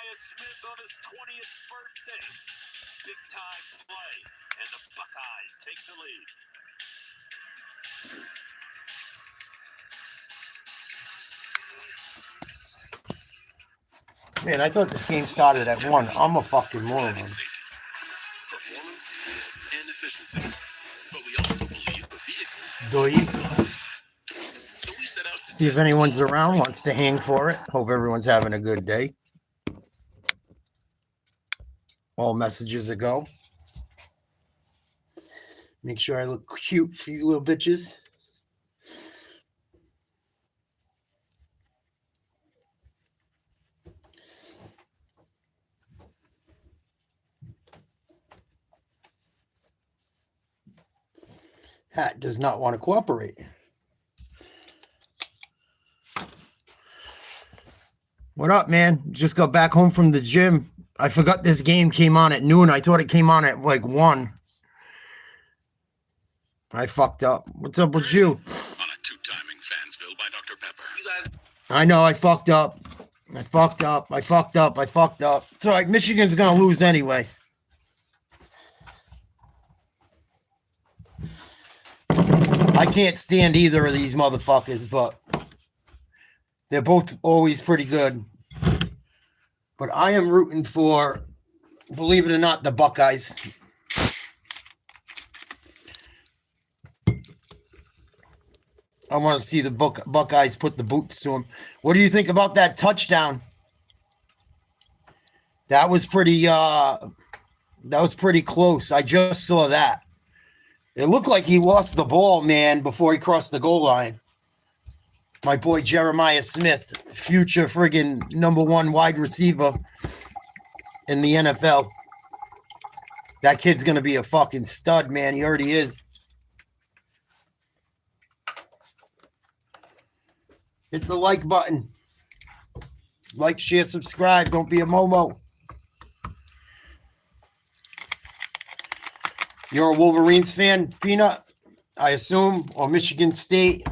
Jeremiah Smith on his 20th birthday. Big time play, and the Buckeyes take the lead. Man, I thought this game started at 1. I'm a fucking moron. Performance and efficiency. But we also believe the vehicle. So we set out to see if anyone's around, wants to hang for it. Hope everyone's having a good day. All messages a go. Make sure I look cute for you little bitches. Hat does not want to cooperate. What up, man? Just got back home from the gym. I forgot this game came on at noon. I thought it came on at like 1. I fucked up. What's up with you? On a two-timing Fansville by Dr. Pepper. I know, I fucked up. I fucked up. It's all right. Michigan's going to lose anyway. I can't stand either of these motherfuckers, but they're both always pretty good. But I am rooting for, believe it or not, the Buckeyes. I want to see the Buckeyes put the boots to them. What do you think about that touchdown? That was pretty close. I just saw that. It looked like he lost the ball, man, before he crossed the goal line. My boy Jeremiah Smith, future friggin' #1 wide receiver in the NFL. That kid's going to be a fucking stud, man. He already is. Hit the like button. Like, share, subscribe. Don't be a Momo. You're a Wolverines fan, Peanut, I assume, or Michigan State.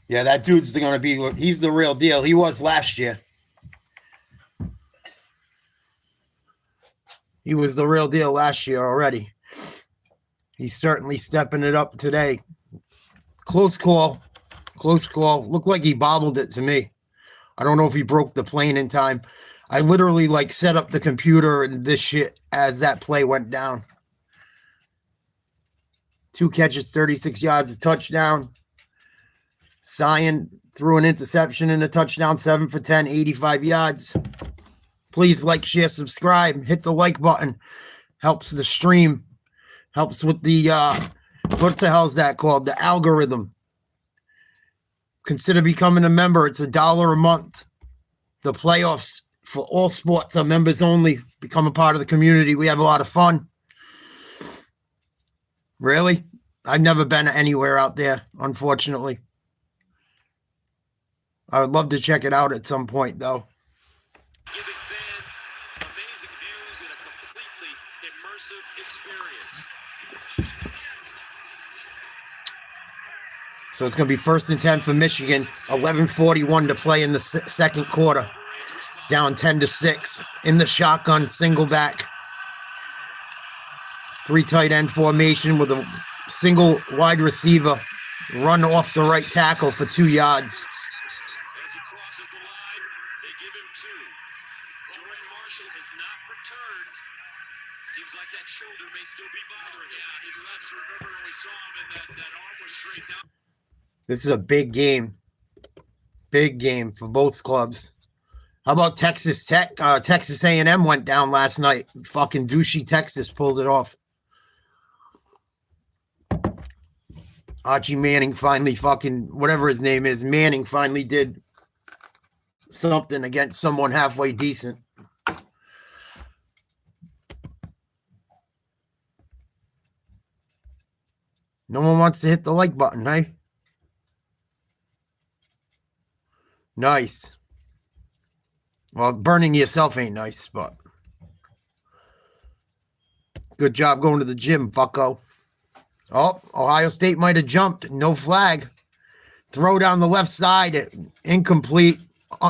Yeah, that dude's going to be, he's the real deal. He was last year. He was the real deal last year already. He's certainly stepping it up today. Close call. Looked like he bobbled it to me. I don't know if he broke the plane in time. I literally set up the computer and this shit as that play went down. 2 catches, 36 yards, a touchdown. Sion threw an interception and a touchdown, 7 for 10, 85 yards. Please like, share, subscribe. Hit the like button. Helps the stream. Helps with the, what the hell is that called? The algorithm. Consider becoming a member. It's $1 a month. The playoffs for all sports are members only. Become a part of the community. We have a lot of fun. Really? I've never been anywhere out there, unfortunately. I would love to check it out at some point, though. Giving fans amazing views and a completely immersive experience. So it's going to be 1st and 10 for Michigan. 11:41 to play in the second quarter. Down 10-6 in the shotgun single back. 3 tight end formation with a single wide receiver run off the right tackle for 2 yards. As he crosses the line, they give him 2. Jordan Marshall has not returned. Seems like that shoulder may still be bothering him. Yeah, he left. Remember when we saw him and that arm was straight down. This is a big game. Big game for both clubs. How about Texas Tech? Texas A&M went down last night. Fucking douchey Texas pulled it off. Archie Manning finally whatever his name is, Manning finally did something against someone halfway decent. No one wants to hit the like button, hey? Nice. Well, burning yourself ain't nice, but good job going to the gym, fucko. Oh, Ohio State might have jumped. No flag. Throw down the left side, incomplete.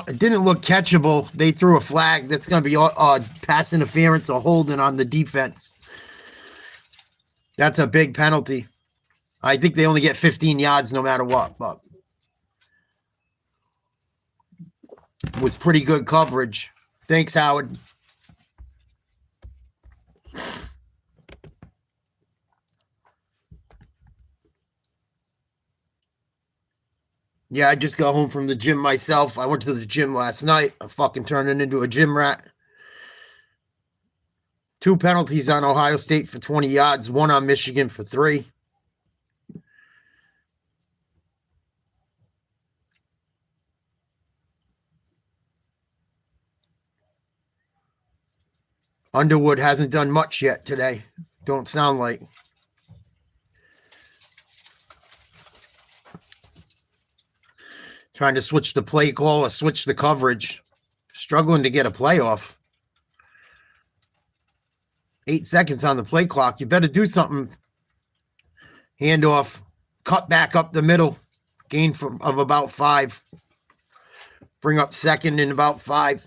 It didn't look catchable. They threw a flag. That's going to be pass interference or holding on the defense. That's a big penalty. I think they only get 15 yards no matter what, but it was pretty good coverage. Thanks, Howard. Yeah, I just got home from the gym myself. I went to the gym last night. I'm fucking turning into a gym rat. 2 penalties on Ohio State for 20 yards, 1 on Michigan for 3. Underwood hasn't done much yet today. Don't sound like. Trying to switch the play call or switch the coverage. Struggling to get a playoff. 8 seconds on the play clock. You better do something. Handoff. Cut back up the middle. Gain of about 5. Bring up second in about 5.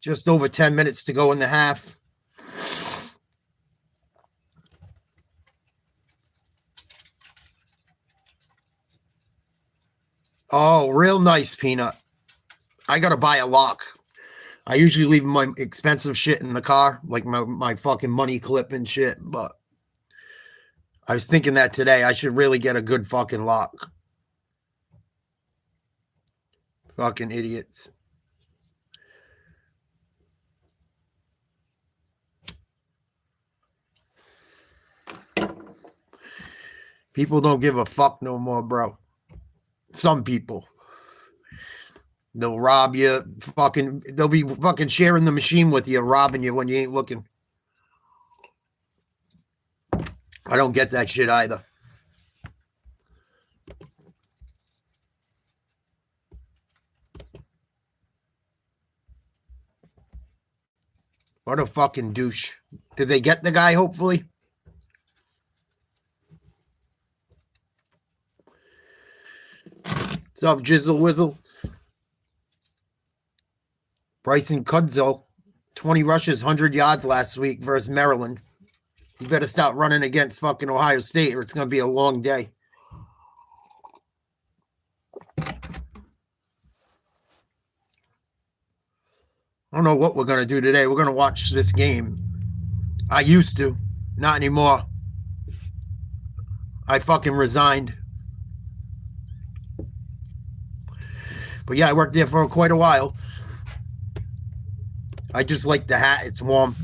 Just over 10 minutes to go in the half. Oh, real nice, Peanut. I got to buy a lock. I usually leave my expensive shit in the car, like my fucking money clip and shit, but I was thinking that today. I should really get a good fucking lock. Fucking idiots. People don't give a fuck no more, bro. Some people. They'll rob you. They'll be fucking sharing the machine with you, robbing you when you ain't looking. I don't get that shit either. What a fucking douche. Did they get the guy, hopefully? What's up, Jizzle Whizzle? Bryson Kudzell, 20 rushes, 100 yards last week versus Maryland. You better stop running against fucking Ohio State or it's going to be a long day. I don't know what we're going to do today. We're going to watch this game. I used to. Not anymore. I fucking resigned. But yeah, I worked there for quite a while. I just like the hat. It's warm.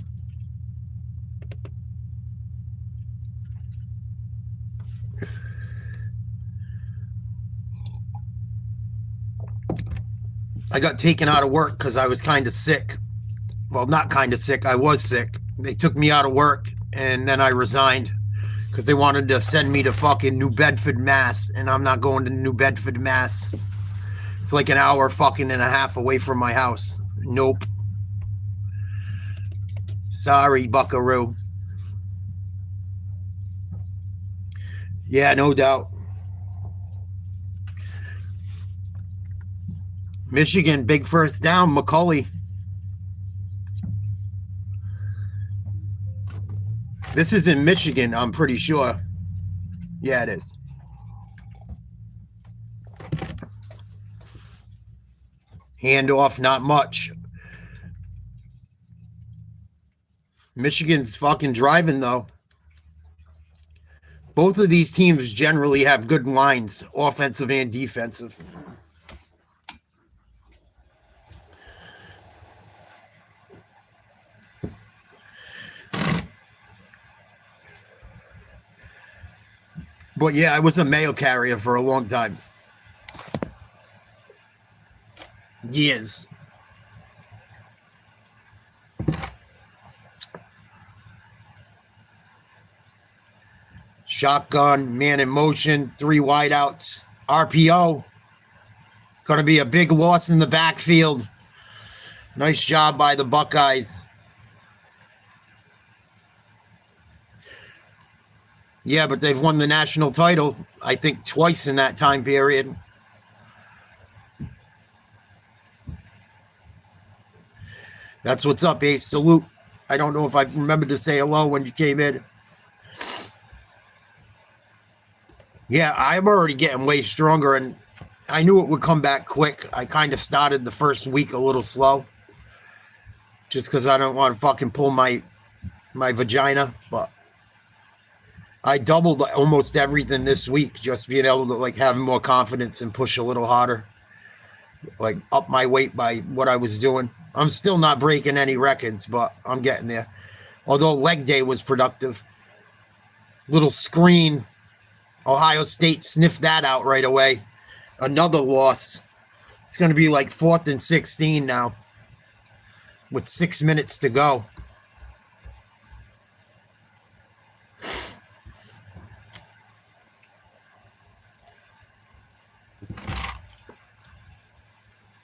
I got taken out of work because I was kind of sick. Well, not kind of sick. I was sick. They took me out of work, and then I resigned because they wanted to send me to fucking New Bedford, Mass, and I'm not going to New Bedford, Mass. It's like an hour fucking and a half away from my house. Nope. Sorry, buckaroo. Yeah, no doubt. Michigan, big first down, McCulley. This is in Michigan, I'm pretty sure. Yeah, it is. Handoff, not much. Michigan's fucking driving, though. Both of these teams generally have good lines, offensive and defensive. But yeah, I was a mail carrier for a long time. Years. Shotgun, man in motion, 3 wideouts, RPO. Going to be a big loss in the backfield. Nice job by the Buckeyes. Yeah, but they've won the national title, I think, twice in that time period. That's what's up, Ace. Salute. I don't know if I remembered to say hello when you came in. Yeah, I'm already getting way stronger, and I knew it would come back quick. I kind of started the first week a little slow, just because I don't want to fucking pull my vagina, but I doubled almost everything this week, just being able to like have more confidence and push a little harder, like up my weight by what I was doing. I'm still not breaking any records, but I'm getting there. Although leg day was productive. Little screen, Ohio State sniffed that out right away. Another loss. It's going to be like 4th and 16 now with 6 minutes to go.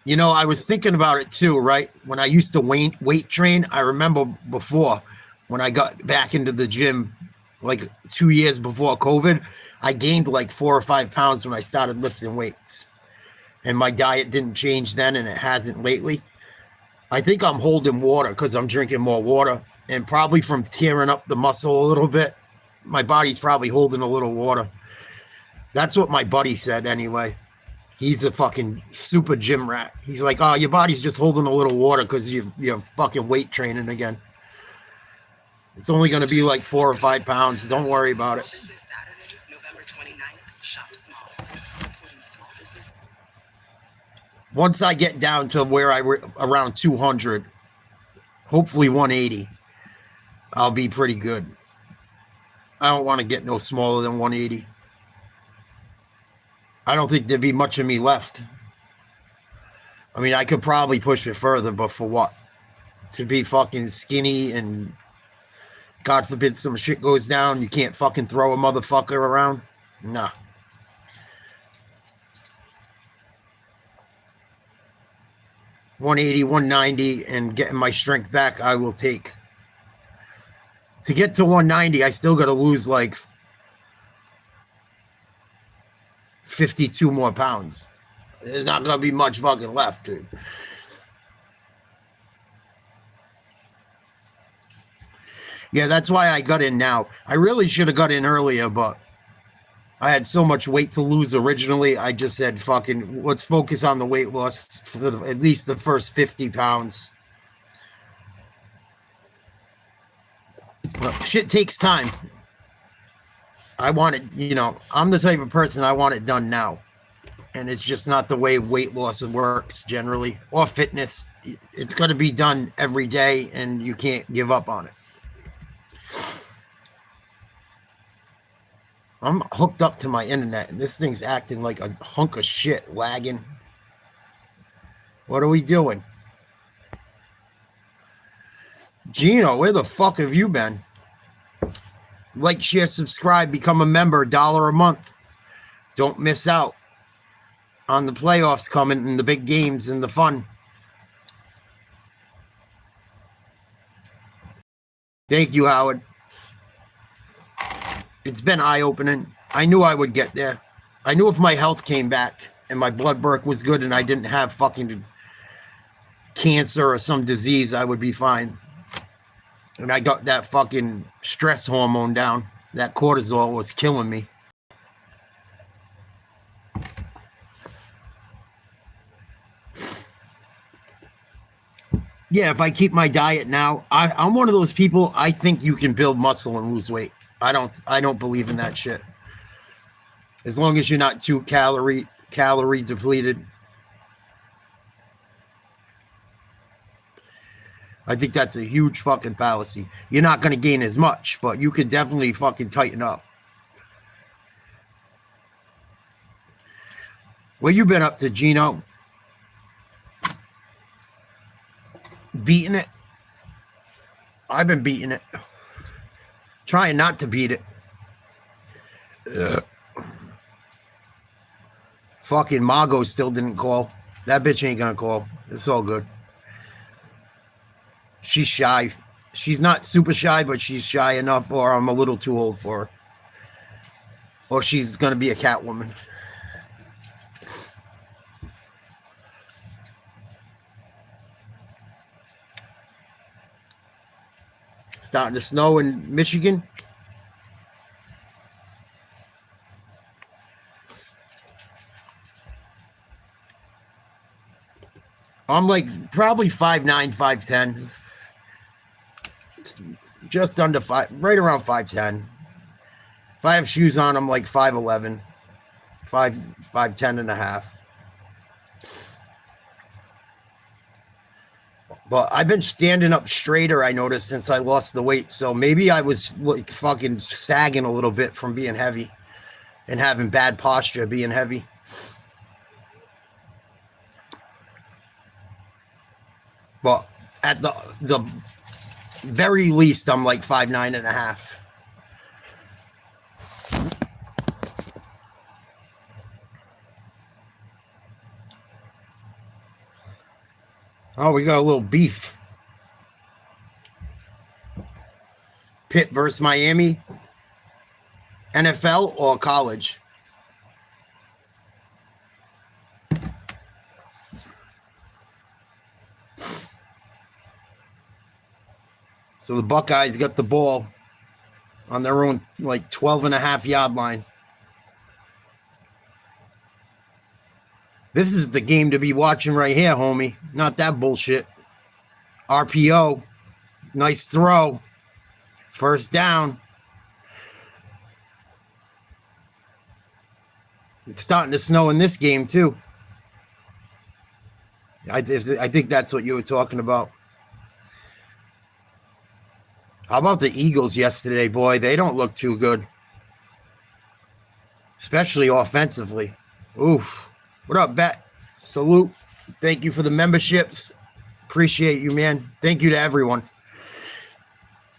You know, I was thinking about it too, right? When I used to weight train, I remember before when I got back into the gym, like 2 years before COVID, I gained like 4 or 5 pounds when I started lifting weights. And my diet didn't change then, and it hasn't lately. I think I'm holding water because I'm drinking more water, and probably from tearing up the muscle a little bit, my body's probably holding a little water. That's what my buddy said anyway. He's a fucking super gym rat. He's like, oh, your body's just holding a little water because you're fucking weight training again. It's only going to be like 4 or 5 pounds. Don't worry about it. This Saturday, November 29th, shop small. Supporting small business. Once I get down to where around 200, hopefully 180, I'll be pretty good. I don't want to get no smaller than 180. I don't think there'd be much of me left. I mean, I could probably push it further, but for what? To be fucking skinny and God forbid some shit goes down, you can't fucking throw a motherfucker around? Nah. $180, $190, and getting my strength back, I will take. To get to 190, I still got to lose like 52 more pounds. There's not going to be much fucking left, dude. Yeah, that's why I got in now. I really should have got in earlier, but I had so much weight to lose originally. I just said, fucking, let's focus on the weight loss for at least the first 50 pounds. But shit takes time. I want it, you know, I'm the type of person I want it done now. And it's just not the way weight loss works generally, or fitness. It's got to be done every day, and you can't give up on it. I'm hooked up to my internet, and this thing's acting like a hunk of shit, lagging. What are we doing? Gino, where the fuck have you been? Like, share, subscribe, become a member, $1 a month. Don't miss out on the playoffs coming and the big games and the fun. Thank you, Howard. It's been eye-opening. I knew I would get there. I knew if my health came back and my blood work was good and I didn't have fucking cancer or some disease, I would be fine. And I got that fucking stress hormone down. That cortisol was killing me. Yeah, if I keep my diet now, I'm one of those people, I think you can build muscle and lose weight. I don't believe in that shit. As long as you're not too calorie depleted. I think that's a huge fucking fallacy. You're not going to gain as much, but you could definitely fucking tighten up. What you been up to, Gino? Beating it? I've been beating it. Trying not to beat it. Fucking Margot still didn't call. That bitch ain't gonna call. It's all good. She's shy. She's not super shy, but she's shy enough, or I'm a little too old for her. Or she's gonna be a Catwoman. Starting to snow in Michigan. I'm like probably 5'9", 5'10". It's just under 5, right around 5'10". If I have shoes on, I'm like 5'11", 5'10" and a half. But I've been standing up straighter, I noticed, since I lost the weight. So maybe I was like fucking sagging a little bit from being heavy and having bad posture being heavy. But at the very least, I'm like 5'9" and a half. Oh, we got a little beef. Pitt versus Miami. NFL or college? So the Buckeyes got the ball on their own like 12.5-yard line. This is the game to be watching right here, homie. Not that bullshit. RPO. Nice throw. First down. It's starting to snow in this game, too. I think that's what you were talking about. How about the Eagles yesterday, boy? They don't look too good. Especially offensively. Oof. What up, Bet? Salute. Thank you for the memberships. Appreciate you, man. Thank you to everyone.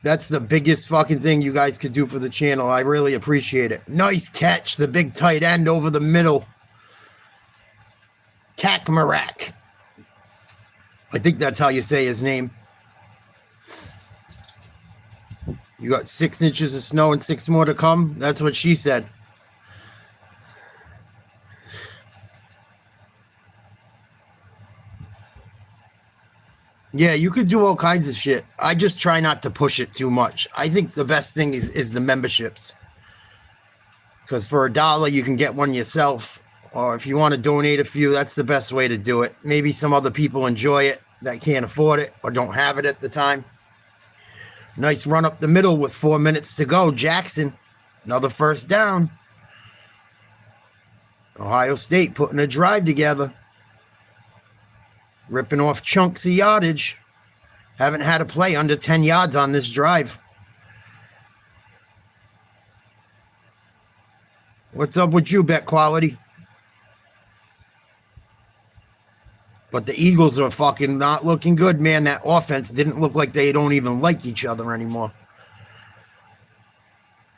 That's the biggest fucking thing you guys could do for the channel. I really appreciate it. Nice catch. The big tight end over the middle. Kakmarak. I think that's how you say his name. You got 6 inches of snow and 6 more to come. That's what she said. Yeah, you could do all kinds of shit. I just try not to push it too much. I think the best thing is the memberships. Because for $1, you can get one yourself. Or if you want to donate a few, that's the best way to do it. Maybe some other people enjoy it that can't afford it or don't have it at the time. Nice run up the middle with 4 minutes to go. Jackson, another first down. Ohio State putting a drive together. Ripping off chunks of yardage. Haven't had a play under 10 yards on this drive. What's up with you, Bet Quality? But the Eagles are fucking not looking good, man. That offense didn't look like they don't even like each other anymore.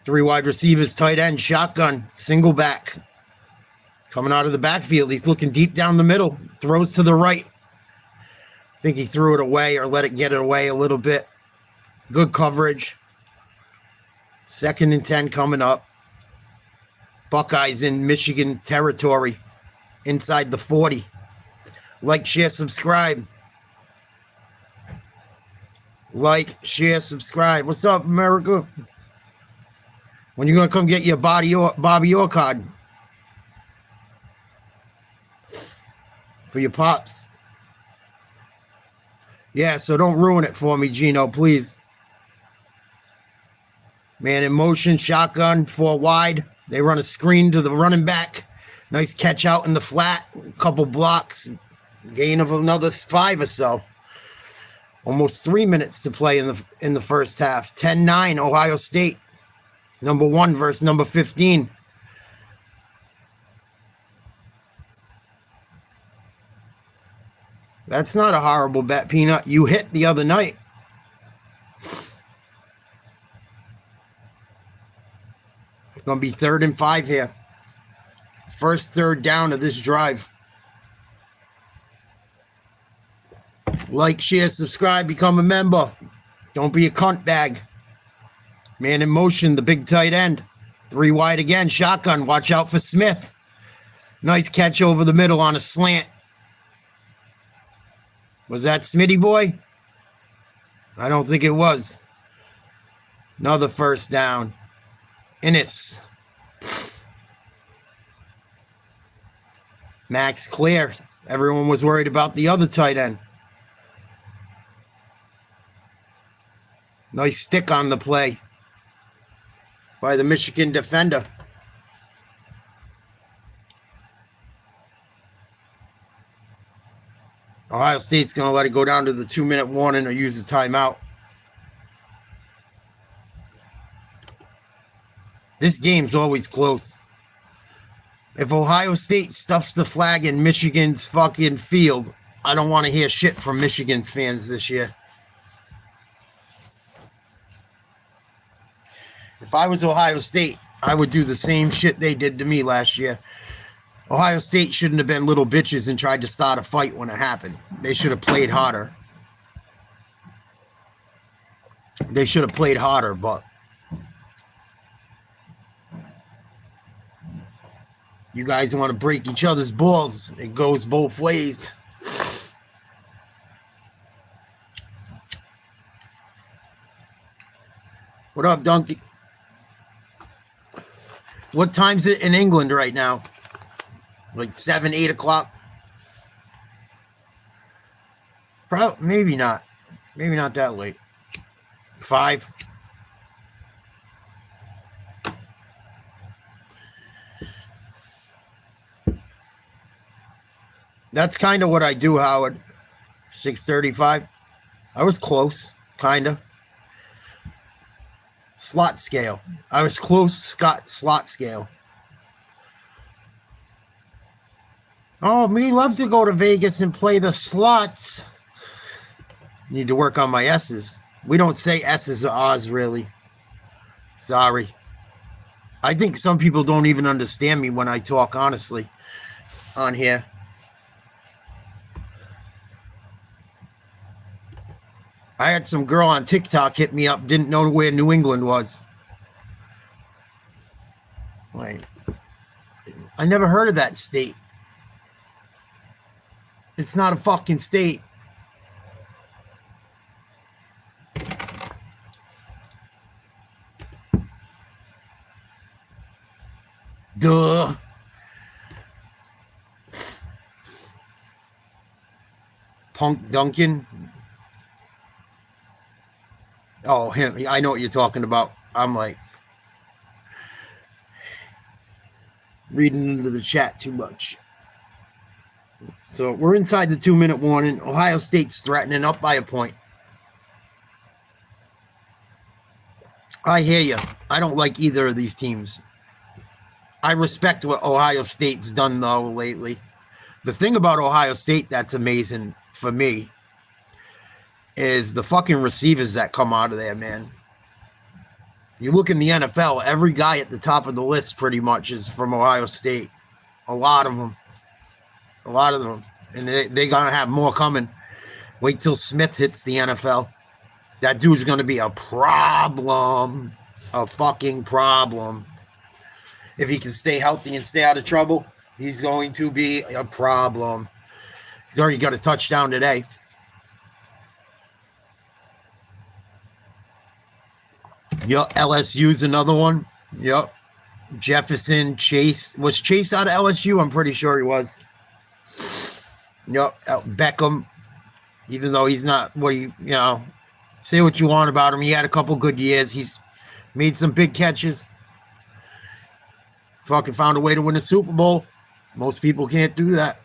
3 wide receivers, tight end, shotgun, single back. Coming out of the backfield. He's looking deep down the middle. Throws to the right. I think he threw it away or let it get it away a little bit. Good coverage. 2nd and 10 coming up. Buckeyes in Michigan territory. Inside the 40. Like, share, subscribe. Like, share, subscribe. What's up, America? When you gonna come get your Bobby Orr card? For your pops. Yeah, so don't ruin it for me, Gino, please. Man in motion, shotgun, 4 wide. They run a screen to the running back. Nice catch out in the flat. Couple blocks. Gain of another 5 or so. Almost 3 minutes to play in the first half. 10-9, Ohio State. Number 1 versus number 15. That's not a horrible bet, Peanut. You hit the other night. It's going to be 3rd and 5 here. First 3rd down of this drive. Like, share, subscribe, become a member. Don't be a cunt bag. Man in motion, the big tight end. 3 wide again, shotgun. Watch out for Smith. Nice catch over the middle on a slant. Was that Smitty boy? I don't think it was. Another first down. Innis. Max clear. Everyone was worried about the other tight end. Nice stick on the play by the Michigan defender. Ohio State's going to let it go down to the 2-minute warning or use a timeout. This game's always close. If Ohio State stuffs the flag in Michigan's fucking field, I don't want to hear shit from Michigan's fans this year. If I was Ohio State, I would do the same shit they did to me last year. Ohio State shouldn't have been little bitches and tried to start a fight when it happened. They should have played harder. But you guys want to break each other's balls. It goes both ways. What up, Donkey? What time's it in England right now? Like 7, 8 o'clock? Probably, maybe not. Maybe not that late. 5. That's kind of what I do, Howard. 6:35. I was close, kind of. Slot scale. I was close, Scott, slot scale. Oh, me love to go to Vegas and play the slots. Need to work on my S's. We don't say S's or R's, really. Sorry. I think some people don't even understand me when I talk, honestly, on here. I had some girl on TikTok hit me up, didn't know where New England was. Wait. I never heard of that state. It's not a fucking state. Duh. Punk Duncan. Oh, him. I know what you're talking about. I'm like reading into the chat too much. So we're inside the 2-minute warning. Ohio State's threatening up by a point. I hear you. I don't like either of these teams. I respect what Ohio State's done, though, lately. The thing about Ohio State that's amazing for me is the fucking receivers that come out of there, man. You look in the NFL, every guy at the top of the list pretty much is from Ohio State. A lot of them. And they're going to have more coming. Wait till Smith hits the NFL. That dude's going to be a problem. A fucking problem. If he can stay healthy and stay out of trouble, he's going to be a problem. He's already got a touchdown today. Yep, LSU's another one. Yep. Jefferson, Chase. Was Chase out of LSU? I'm pretty sure he was. Yep. Beckham. Even though he's not what say what you want about him. He had a couple good years. He's made some big catches. Fucking found a way to win a Super Bowl. Most people can't do that.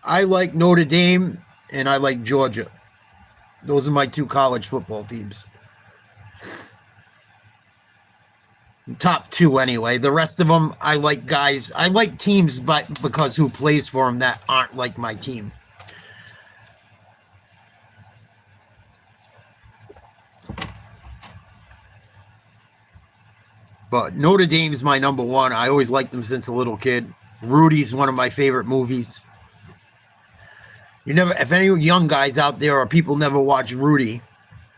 I like Notre Dame and I like Georgia. Those are my 2 college football teams. Top 2 anyway. The rest of them, I like guys. I like teams, but because who plays for them that aren't like my team. But Notre Dame's my number 1. I always liked them since a little kid. Rudy's one of my favorite movies. If any young guys out there or people never watch Rudy,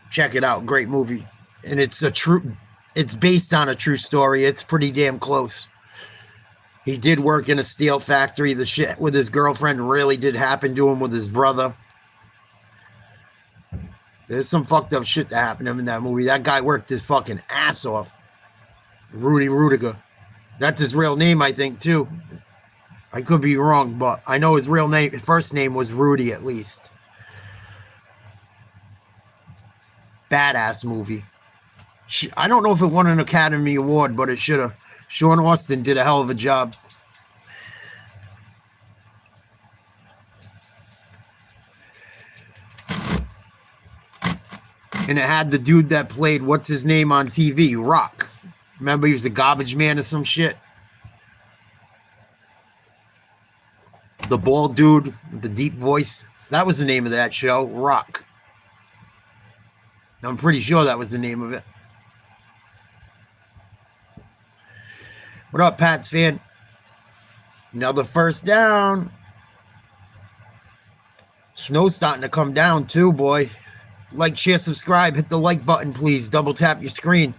check it out. Great movie. And it's based on a true story. It's pretty damn close. He did work in a steel factory. The shit with his girlfriend really did happen to him with his brother. There's some fucked up shit that happened to him in that movie. That guy worked his fucking ass off. Rudy Rudiger. That's his real name, I think, too. I could be wrong, but I know his real name, his first name was Rudy at least. Badass movie. I don't know if it won an Academy Award, but it should have. Sean Austin did a hell of a job. And it had the dude that played, what's his name on TV? Rock. Remember he was the garbage man or some shit? The bald dude with the deep voice. That was the name of that show, Rock. I'm pretty sure that was the name of it. What up, Pats fan? Another first down. Snow's starting to come down too, boy. Like, share, subscribe. Hit the like button, please. Double tap your screen.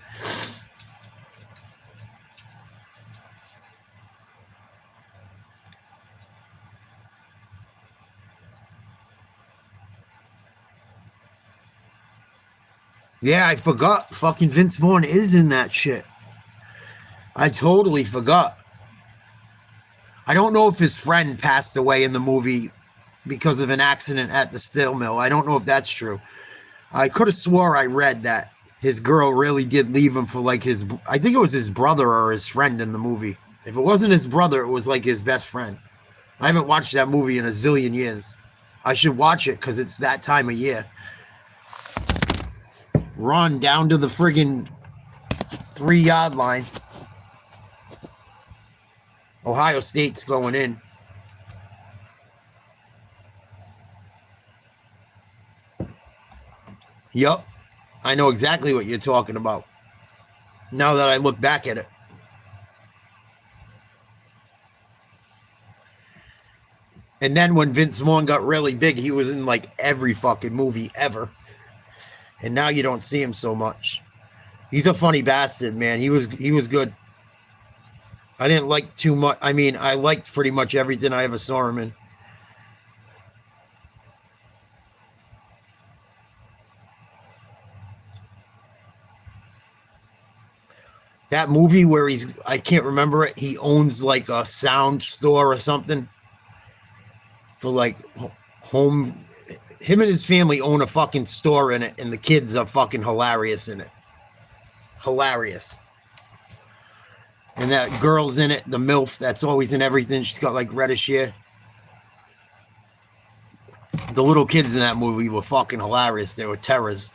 Yeah, I forgot. Fucking Vince Vaughn is in that shit. I totally forgot. I don't know if his friend passed away in the movie because of an accident at the steel mill. I don't know if that's true. I could have swore I read that his girl really did leave him for like his, I think it was his brother or his friend in the movie. If it wasn't his brother, it was like his best friend. I haven't watched that movie in a zillion years. I should watch it because it's that time of year. Run down to the friggin' 3-yard line. Ohio State's going in. Yup. I know exactly what you're talking about. Now that I look back at it. And then when Vince Vaughn got really big, he was in like every fucking movie ever. And now you don't see him so much. He's a funny bastard, man. He was good. I didn't like too much. I mean, I liked pretty much everything I ever saw him in. That movie where I can't remember it, he owns like a sound store or something for like home. Him and his family own a fucking store in it, and the kids are fucking hilarious in it. Hilarious. And that girl's in it, the MILF that's always in everything. She's got like reddish hair. The little kids in that movie were fucking hilarious. They were terrors.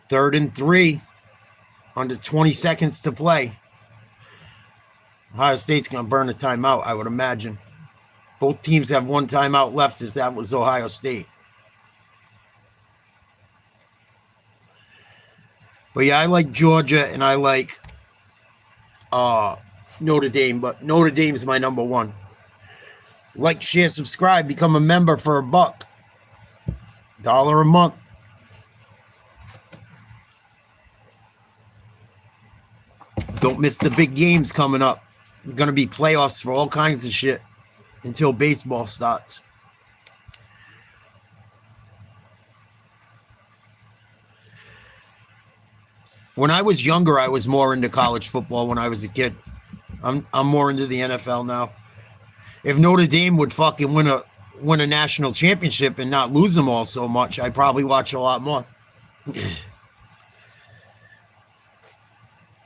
Third and 3. Under 20 seconds to play. Ohio State's going to burn a timeout, I would imagine. Both teams have one timeout left, as that was Ohio State. But yeah, I like Georgia and I like Notre Dame, but Notre Dame's my number one. Like, share, subscribe, become a member for $1. $1 a month. Don't miss the big games coming up. There's going to be playoffs for all kinds of shit until baseball starts. When I was younger, I was more into college football when I was a kid. I'm more into the NFL now. If Notre Dame would fucking win a national championship and not lose them all so much, I'd probably watch a lot more.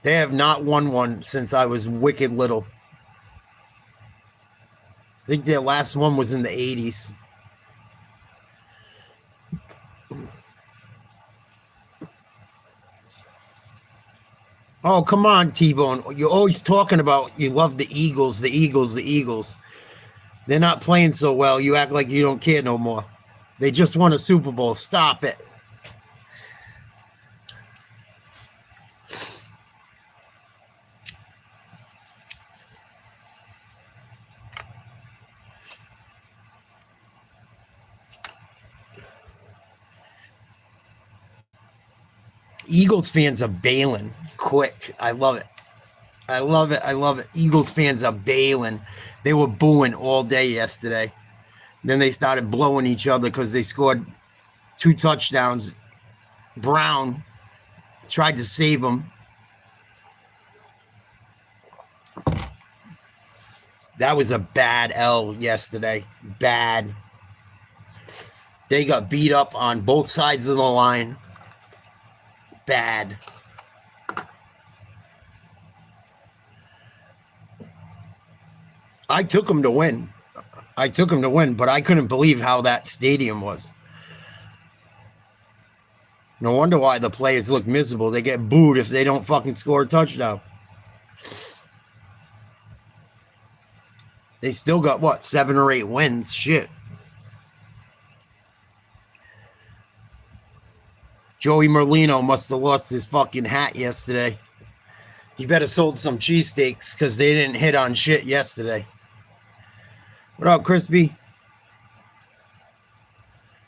They have not won one since I was wicked little. I think their last one was in the 80s. Oh, come on, T-Bone. You're always talking about you love the Eagles, the Eagles, the Eagles. They're not playing so well. You act like you don't care no more. They just won a Super Bowl. Stop it. Eagles fans are bailing quick. I love it. I love it. I love it. Eagles fans are bailing. They were booing all day yesterday. Then they started blowing each other because they scored 2 touchdowns. Brown tried to save them. That was a bad L yesterday. Bad. They got beat up on both sides of the line. Bad. I took them to win. But I couldn't believe how that stadium was. No wonder why the players look miserable. They get booed if they don't fucking score a touchdown. They still got, what, 7 or 8 wins? Shit. Joey Merlino must have lost his fucking hat yesterday. He better sold some cheesesteaks because they didn't hit on shit yesterday. What up, Crispy?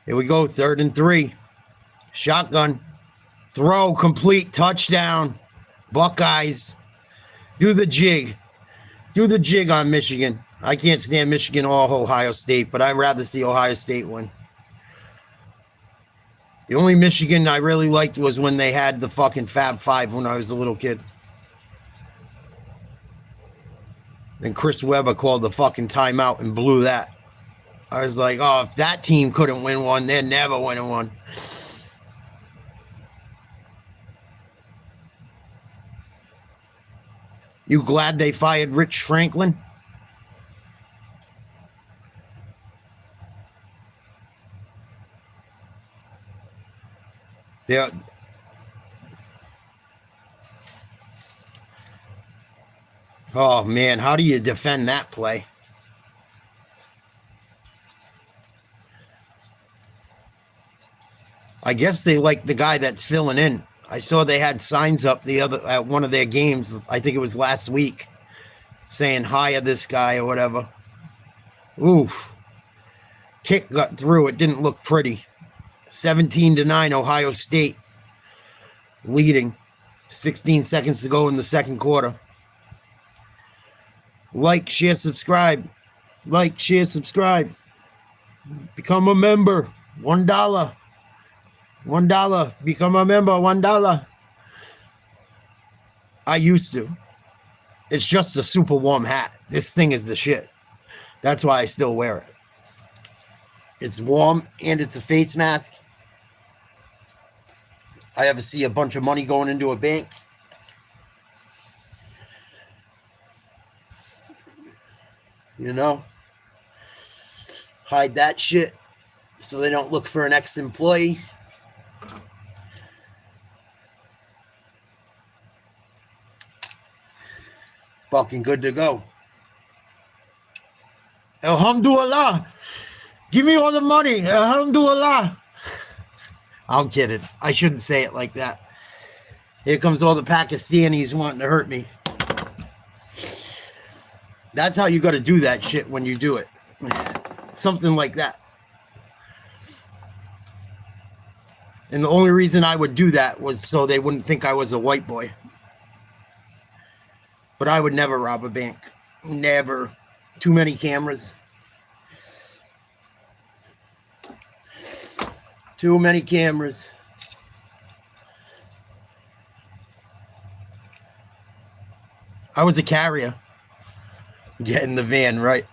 Here we go, 3rd and 3. Shotgun. Throw, complete, touchdown. Buckeyes. Do the jig. Do the jig on Michigan. I can't stand Michigan or Ohio State, but I'd rather see Ohio State win. The only Michigan I really liked was when they had the fucking Fab Five when I was a little kid. Then Chris Webber called the fucking timeout and blew that. I was like, oh, if that team couldn't win one, they're never winning one. You glad they fired Rich Franklin? Yeah. Oh, man, how do you defend that play? I guess they like the guy that's filling in. I saw they had signs up at one of their games, I think it was last week, saying hire this guy or whatever. Oof. Kick got through. It didn't look pretty. 17-9, Ohio State leading. 16 seconds to go in the second quarter. Like, share, subscribe. Like, share, subscribe. Become a member. $1. $1. Become a member. $1. I used to. It's just a super warm hat. This thing is the shit. That's why I still wear it. It's warm and it's a face mask. I ever see a bunch of money going into a bank. You know? Hide that shit so they don't look for an ex-employee. Fucking good to go. Alhamdulillah. Give me all the money. Alhamdulillah. I'm kidding. I shouldn't say it like that. Here comes all the Pakistanis wanting to hurt me. That's how you got to do that shit when you do it. Something like that. And the only reason I would do that was so they wouldn't think I was a white boy. But I would never rob a bank. Never. Too many cameras. Too many cameras. I was a carrier. Get in the van, right?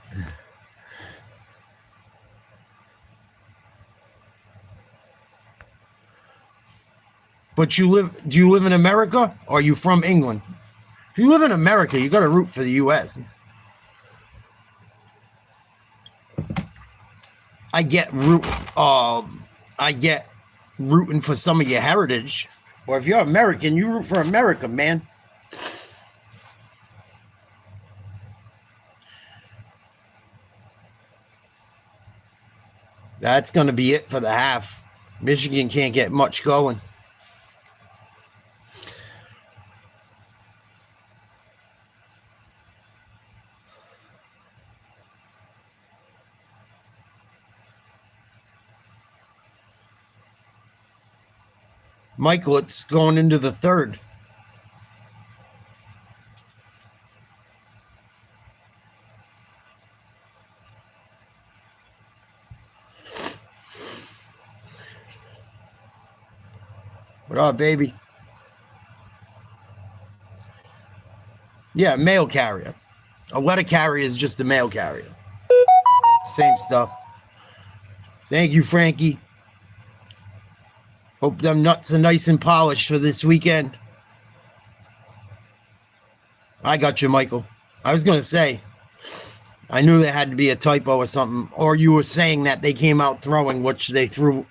But do you live in America or are you from England? If you live in America, you got to root for the U.S. I get rooting for some of your heritage. Or if you're American, you root for America, man. That's going to be it for the half. Michigan can't get much going. Michael, it's going into the third. up, baby? Yeah, mail carrier. A letter carrier is just a mail carrier. Same stuff. Thank you, Frankie. Hope them nuts are nice and polished for this weekend. I got you, Michael. I was going to say, I knew there had to be a typo or something. Or you were saying that they came out throwing, which they threw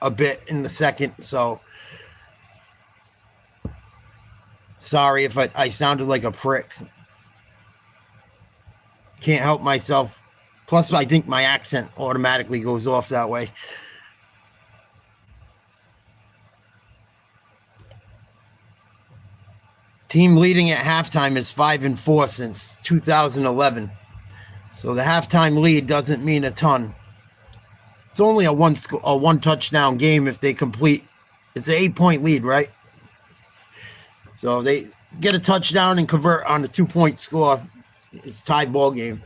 a bit in the second. So, sorry if I sounded like a prick. Can't help myself. Plus, I think my accent automatically goes off that way. Team leading at halftime is 5-4 since 2011. So the halftime lead doesn't mean a ton. It's only a one touchdown game if they complete. It's an 8-point lead, right? So if they get a touchdown and convert on a 2-point score, it's a tied ball game.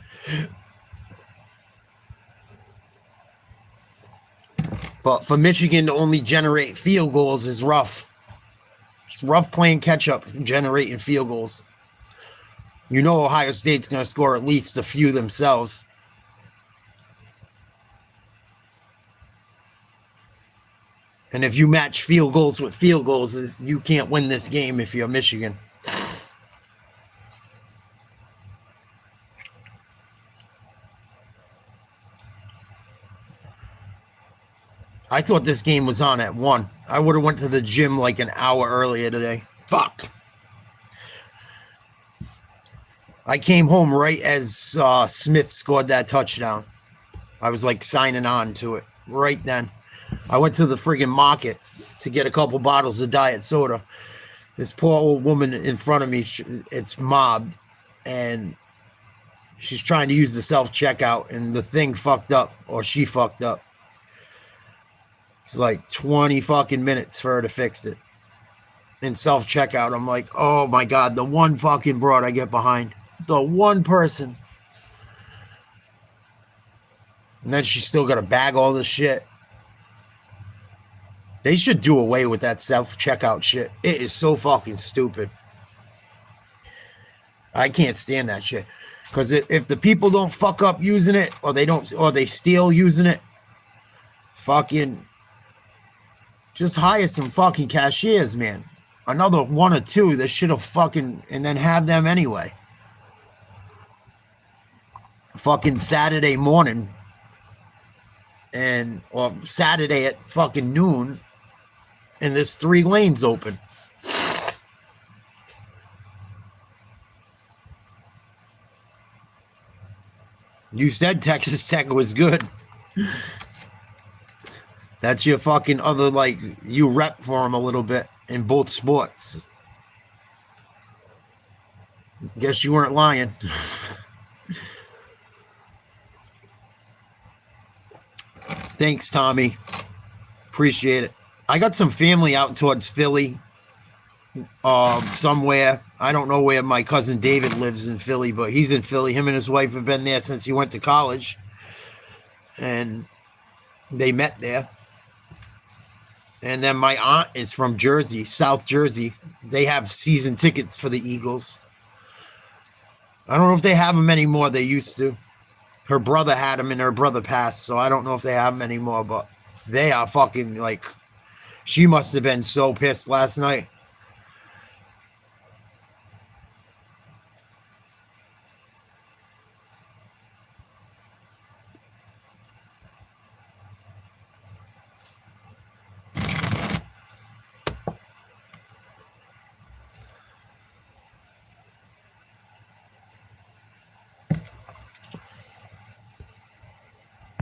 But for Michigan to only generate field goals is rough. It's rough playing catch-up, generating field goals. You know Ohio State's going to score at least a few themselves. And if you match field goals with field goals, you can't win this game if you're Michigan. I thought this game was on at 1. I would have went to the gym like an hour earlier today. Fuck. I came home right as Smith scored that touchdown. I was like signing on to it right then. I went to the friggin' market to get a couple bottles of diet soda. This poor old woman in front of me, it's mobbed, and she's trying to use the self-checkout, and the thing fucked up, or she fucked up. It's like 20 fucking minutes for her to fix it. In self-checkout, I'm like, oh my God, the one fucking broad I get behind. The one person. And then she's still got to bag all this shit. They should do away with that self-checkout shit. It is so fucking stupid. I can't stand that shit. Because if the people don't fuck up using it, or they steal using it, fucking just hire some fucking cashiers, man. Another 1 or 2 that should have fucking, and then have them anyway. Fucking Saturday morning, or Saturday at fucking noon, and there's 3 lanes open. You said Texas Tech was good. That's your fucking other, like, you rep for them a little bit in both sports. Guess you weren't lying. Thanks, Tommy. Appreciate it. I got some family out towards Philly. Somewhere. I don't know where my cousin David lives in Philly, but he's in Philly. Him and his wife have been there since he went to college. And they met there. And then my aunt is from Jersey, South Jersey. They have season tickets for the Eagles. I don't know if they have them anymore. They used to. Her brother had them and her brother passed, so I don't know if they have them anymore, but they are fucking, like, she must have been so pissed last night.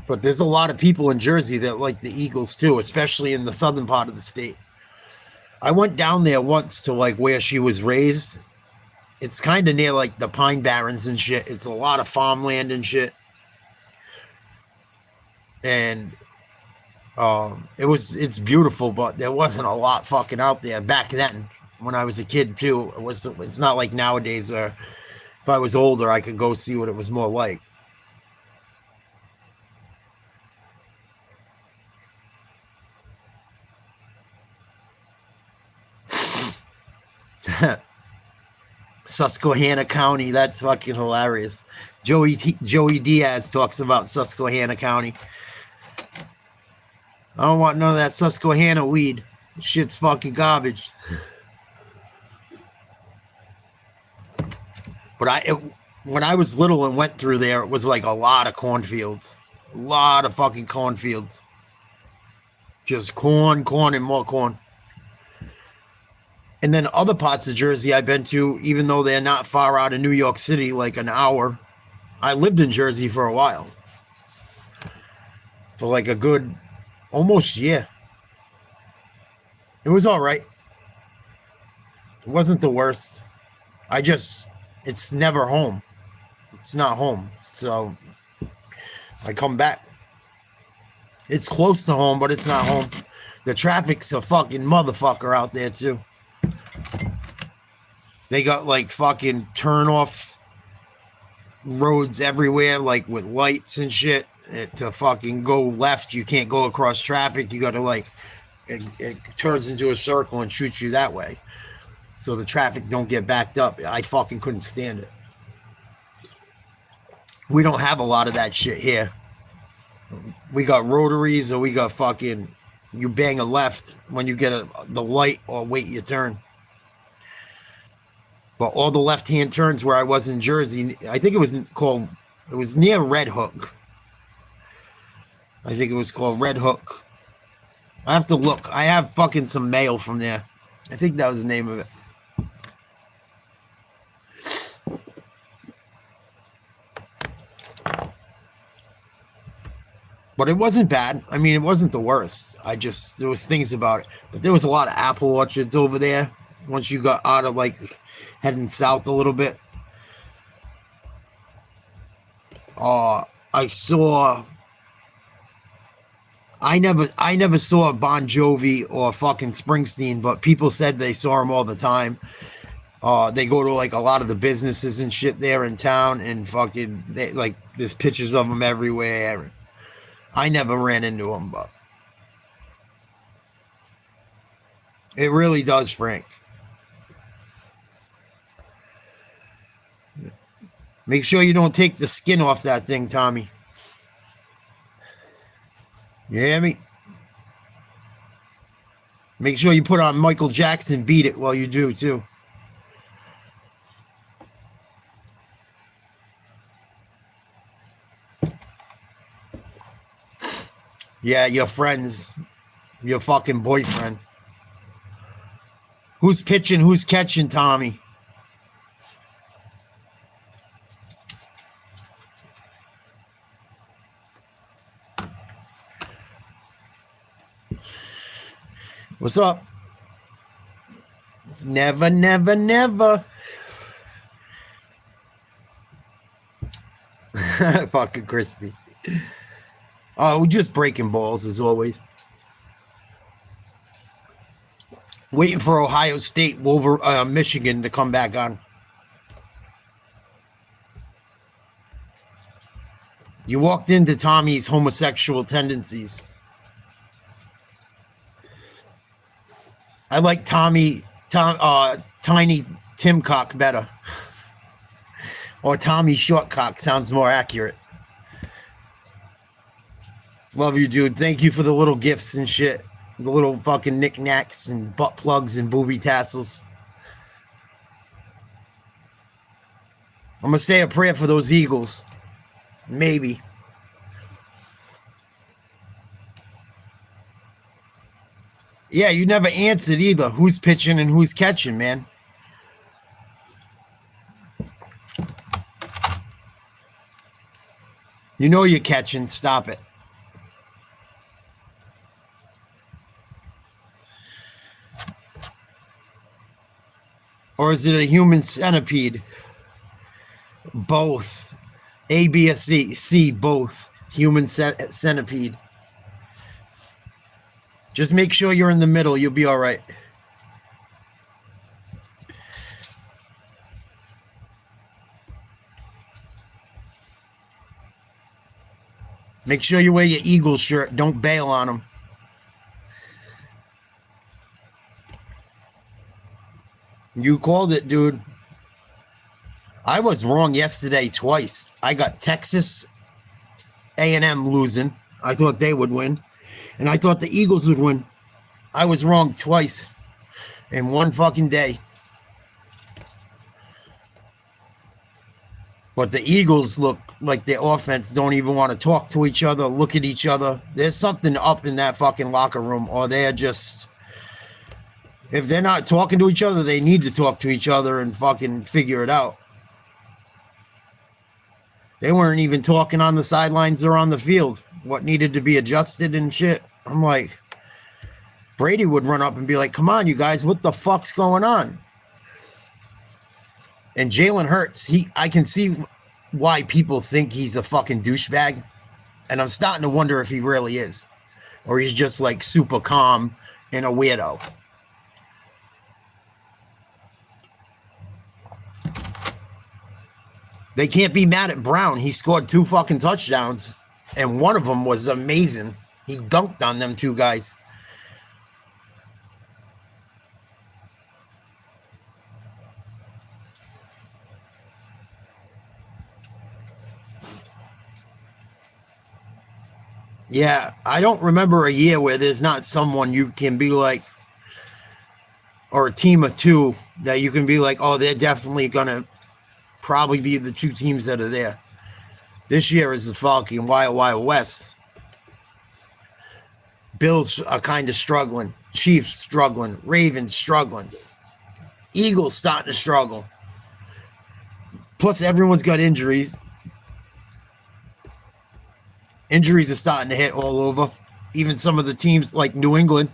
But there's a lot of people in Jersey that like the Eagles too, especially in the southern part of the state. I went down there once to like where she was raised. It's kind of near like the Pine Barrens and shit. It's a lot of farmland and shit. And it's beautiful, but there wasn't a lot fucking out there back then when I was a kid too. It's not like nowadays where if I was older I could go see what it was more like. Susquehanna County. That's fucking hilarious. Joey Diaz talks about Susquehanna County. I don't want none of that Susquehanna weed. Shit's fucking garbage. But when I was little and went through there, it was like a lot of cornfields. A lot of fucking cornfields. Just corn, and more corn. And then other parts of Jersey I've been to, even though they're not far out of New York City, like an hour. I lived in Jersey for a while. For like a good, almost year. It was all right. It wasn't the worst. It's never home. It's not home. So I come back. It's close to home, but it's not home. The traffic's a fucking motherfucker out there too. They got like fucking turn off roads everywhere, like with lights and shit. To fucking go left, you can't go across traffic. You got to like, it turns into a circle and shoots you that way. So the traffic don't get backed up. I fucking couldn't stand it. We don't have a lot of that shit here. We got rotaries, or we got fucking, you bang a left when you get the light, or wait your turn. But all the left-hand turns where I was in Jersey, I think it was near Red Hook. I think it was called Red Hook. I have to look. I have fucking some mail from there. I think that was the name of it. But it wasn't bad. I mean, it wasn't the worst. There was things about it. But there was a lot of apple orchards over there once you got out of, like, heading south a little bit. I never saw Bon Jovi or fucking Springsteen, but people said they saw him all the time. They go to like a lot of the businesses and shit there in town, and fucking there's pictures of them everywhere. I never ran into them, but it really does, Frank. Make sure you don't take the skin off that thing, Tommy. You hear me? Make sure you put on Michael Jackson, Beat It, while you do, too. Yeah, your friends. Your fucking boyfriend. Who's pitching, who's catching, Tommy? What's up? Never, never, never. Fucking crispy. Oh, we're just breaking balls as always. Waiting for Ohio State, Michigan to come back on. You walked into Tommy's homosexual tendencies. I like Tiny Timcock better. Or Tommy Shortcock sounds more accurate. Love you, dude. Thank you for the little gifts and shit. The little fucking knickknacks and butt plugs and booby tassels. I'm going to say a prayer for those Eagles. Maybe. Yeah, you never answered either. Who's pitching and who's catching, man? You know you're catching. Stop it. Or is it a human centipede? Both. A, B, or C. C, both. Human centipede. Just make sure you're in the middle. You'll be all right. Make sure you wear your Eagles shirt. Don't bail on them. You called it, dude. I was wrong yesterday twice. I got Texas A&M losing. I thought they would win. And I thought the Eagles would win. I was wrong twice in one fucking day. But the Eagles look like their offense don't even want to talk to each other, look at each other. There's something up in that fucking locker room, or they're just... If they're not talking to each other, they need to talk to each other and fucking figure it out. They weren't even talking on the sidelines or on the field. What needed to be adjusted and shit. I'm like... Brady would run up and be like, come on, you guys, what the fuck's going on? And Jalen Hurts, I can see why people think he's a fucking douchebag. And I'm starting to wonder if he really is. Or he's just like super calm and a weirdo. They can't be mad at Brown. He scored 2 fucking touchdowns. And one of them was amazing. He dunked on them 2 guys. Yeah, I don't remember a year where there's not someone you can be like, or a team of 2 that you can be like, oh, they're definitely going to probably be the 2 teams that are there. This year is the fucking Wild Wild West. Bills are kind of struggling. Chiefs struggling. Ravens struggling. Eagles starting to struggle. Plus, everyone's got injuries. Injuries are starting to hit all over. Even some of the teams like New England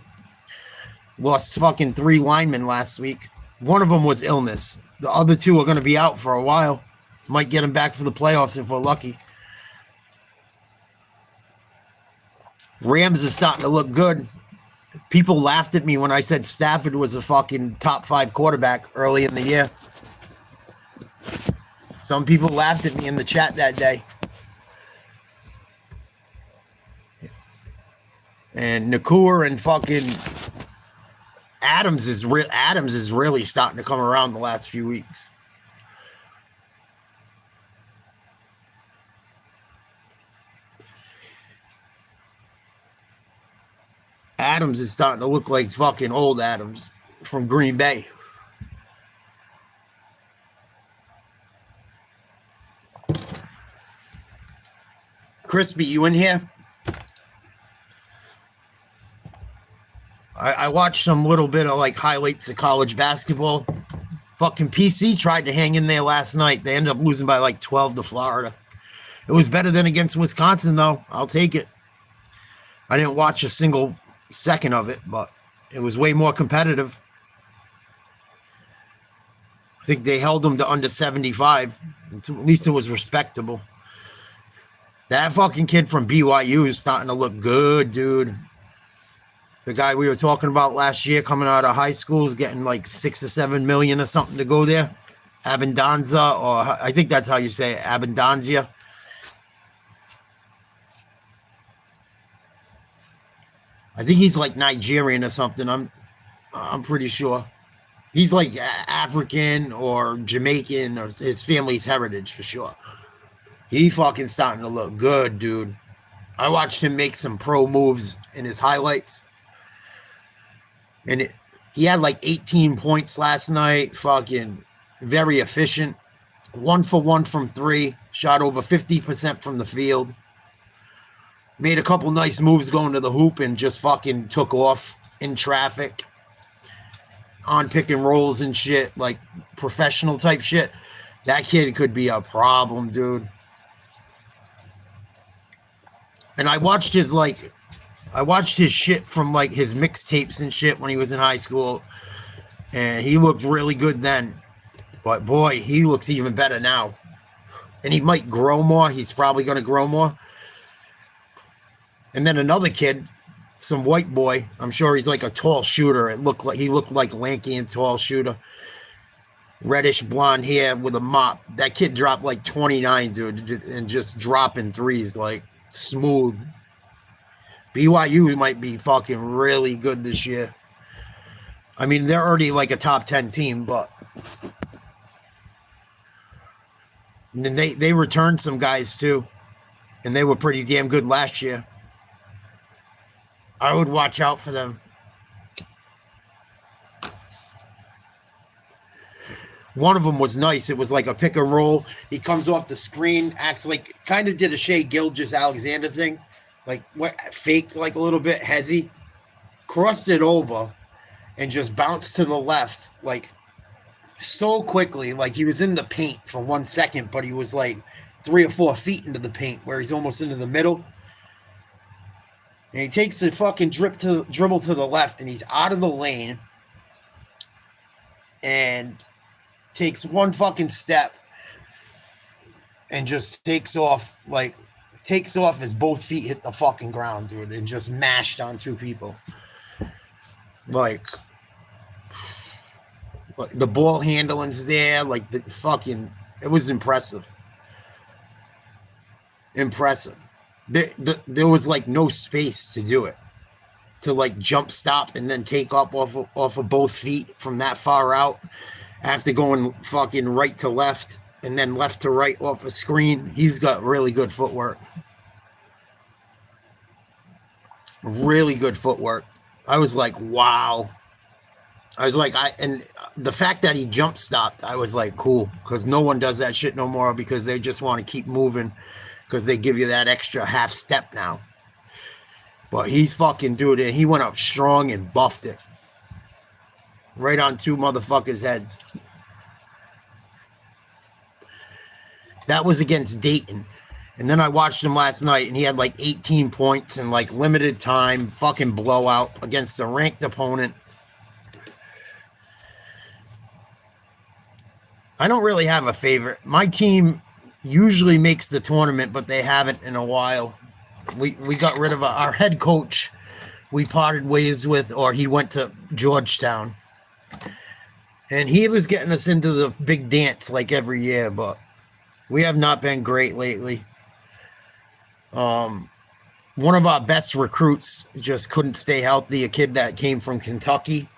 lost fucking 3 linemen last week. One of them was illness. The other 2 are going to be out for a while. Might get them back for the playoffs if we're lucky. Rams are starting to look good. People laughed at me when I said Stafford was a fucking top 5 quarterback early in the year. Some people laughed at me in the chat that day. And Nakua and fucking Adams is really starting to come around the last few weeks. Adams is starting to look like fucking old Adams from Green Bay. Crispy, you in here? I watched some little bit of like highlights of college basketball. Fucking PC tried to hang in there last night. They ended up losing by like 12 to Florida. It was better than against Wisconsin, though. I'll take it. I didn't watch a single second of it, but it was way more competitive. I think they held them to under 75. At least it was respectable. That fucking kid from BYU is starting to look good, dude. The guy we were talking about last year coming out of high school is getting like 6 or 7 million or something to go there. Abundanza, or I think that's how you say it, Abundanzia. I think he's like Nigerian or something. I'm pretty sure. He's like African or Jamaican, or his family's heritage for sure. He fucking starting to look good, dude. I watched him make some pro moves in his highlights. And he had like 18 points last night. Fucking very efficient. 1 for 1 from 3. Shot over 50% from the field. Made a couple nice moves going to the hoop and just fucking took off in traffic. On pick and rolls and shit. Like professional type shit. That kid could be a problem, dude. And I watched his shit from like his mixtapes and shit when he was in high school. And he looked really good then. But boy, he looks even better now. And he might grow more. He's probably going to grow more. And then another kid, some white boy. I'm sure he's like a tall shooter. He looked like lanky and tall shooter. Reddish blonde hair with a mop. That kid dropped like 29, dude. And just dropping threes like smooth. BYU might be fucking really good this year. I mean, they're already like a top 10 team, but and then they returned some guys too, and they were pretty damn good last year. I would watch out for them. One of them was nice. It was like a pick and roll. He comes off the screen, acts like kind of did a Shea Gilgeous-Alexander thing, like what faked like a little bit, hezzy, crossed it over, and just bounced to the left like so quickly, like he was in the paint for 1 second, but he was like 3 or 4 feet into the paint, where he's almost into the middle. And he takes the fucking dribble to the left, and he's out of the lane, and takes one fucking step, and just takes off as both feet hit the fucking ground, dude, and just mashed on 2 people. Like the ball handling's there, like the fucking, it was impressive. Impressive. There was like no space to do it, to like jump stop and then take up off of both feet from that far out after going fucking right to left and then left to right off a screen. He's got really good footwork. Really good footwork. I was like, wow. I was like, and the fact that he jump stopped, I was like, cool, because no one does that shit no more, because they just want to keep moving, because they give you that extra half step now. But he's fucking doing it. He went up strong and buffed it right on 2 motherfuckers' heads. That was against Dayton. And then I watched him last night, and he had like 18 points in like limited time, fucking blowout against a ranked opponent. I don't really have a favorite. My team usually makes the tournament, but they haven't in a while. We got rid of our head coach. We parted ways with, or he went to Georgetown. And he was getting us into the big dance like every year, but we have not been great lately. One of our best recruits just couldn't stay healthy, a kid that came from Kentucky.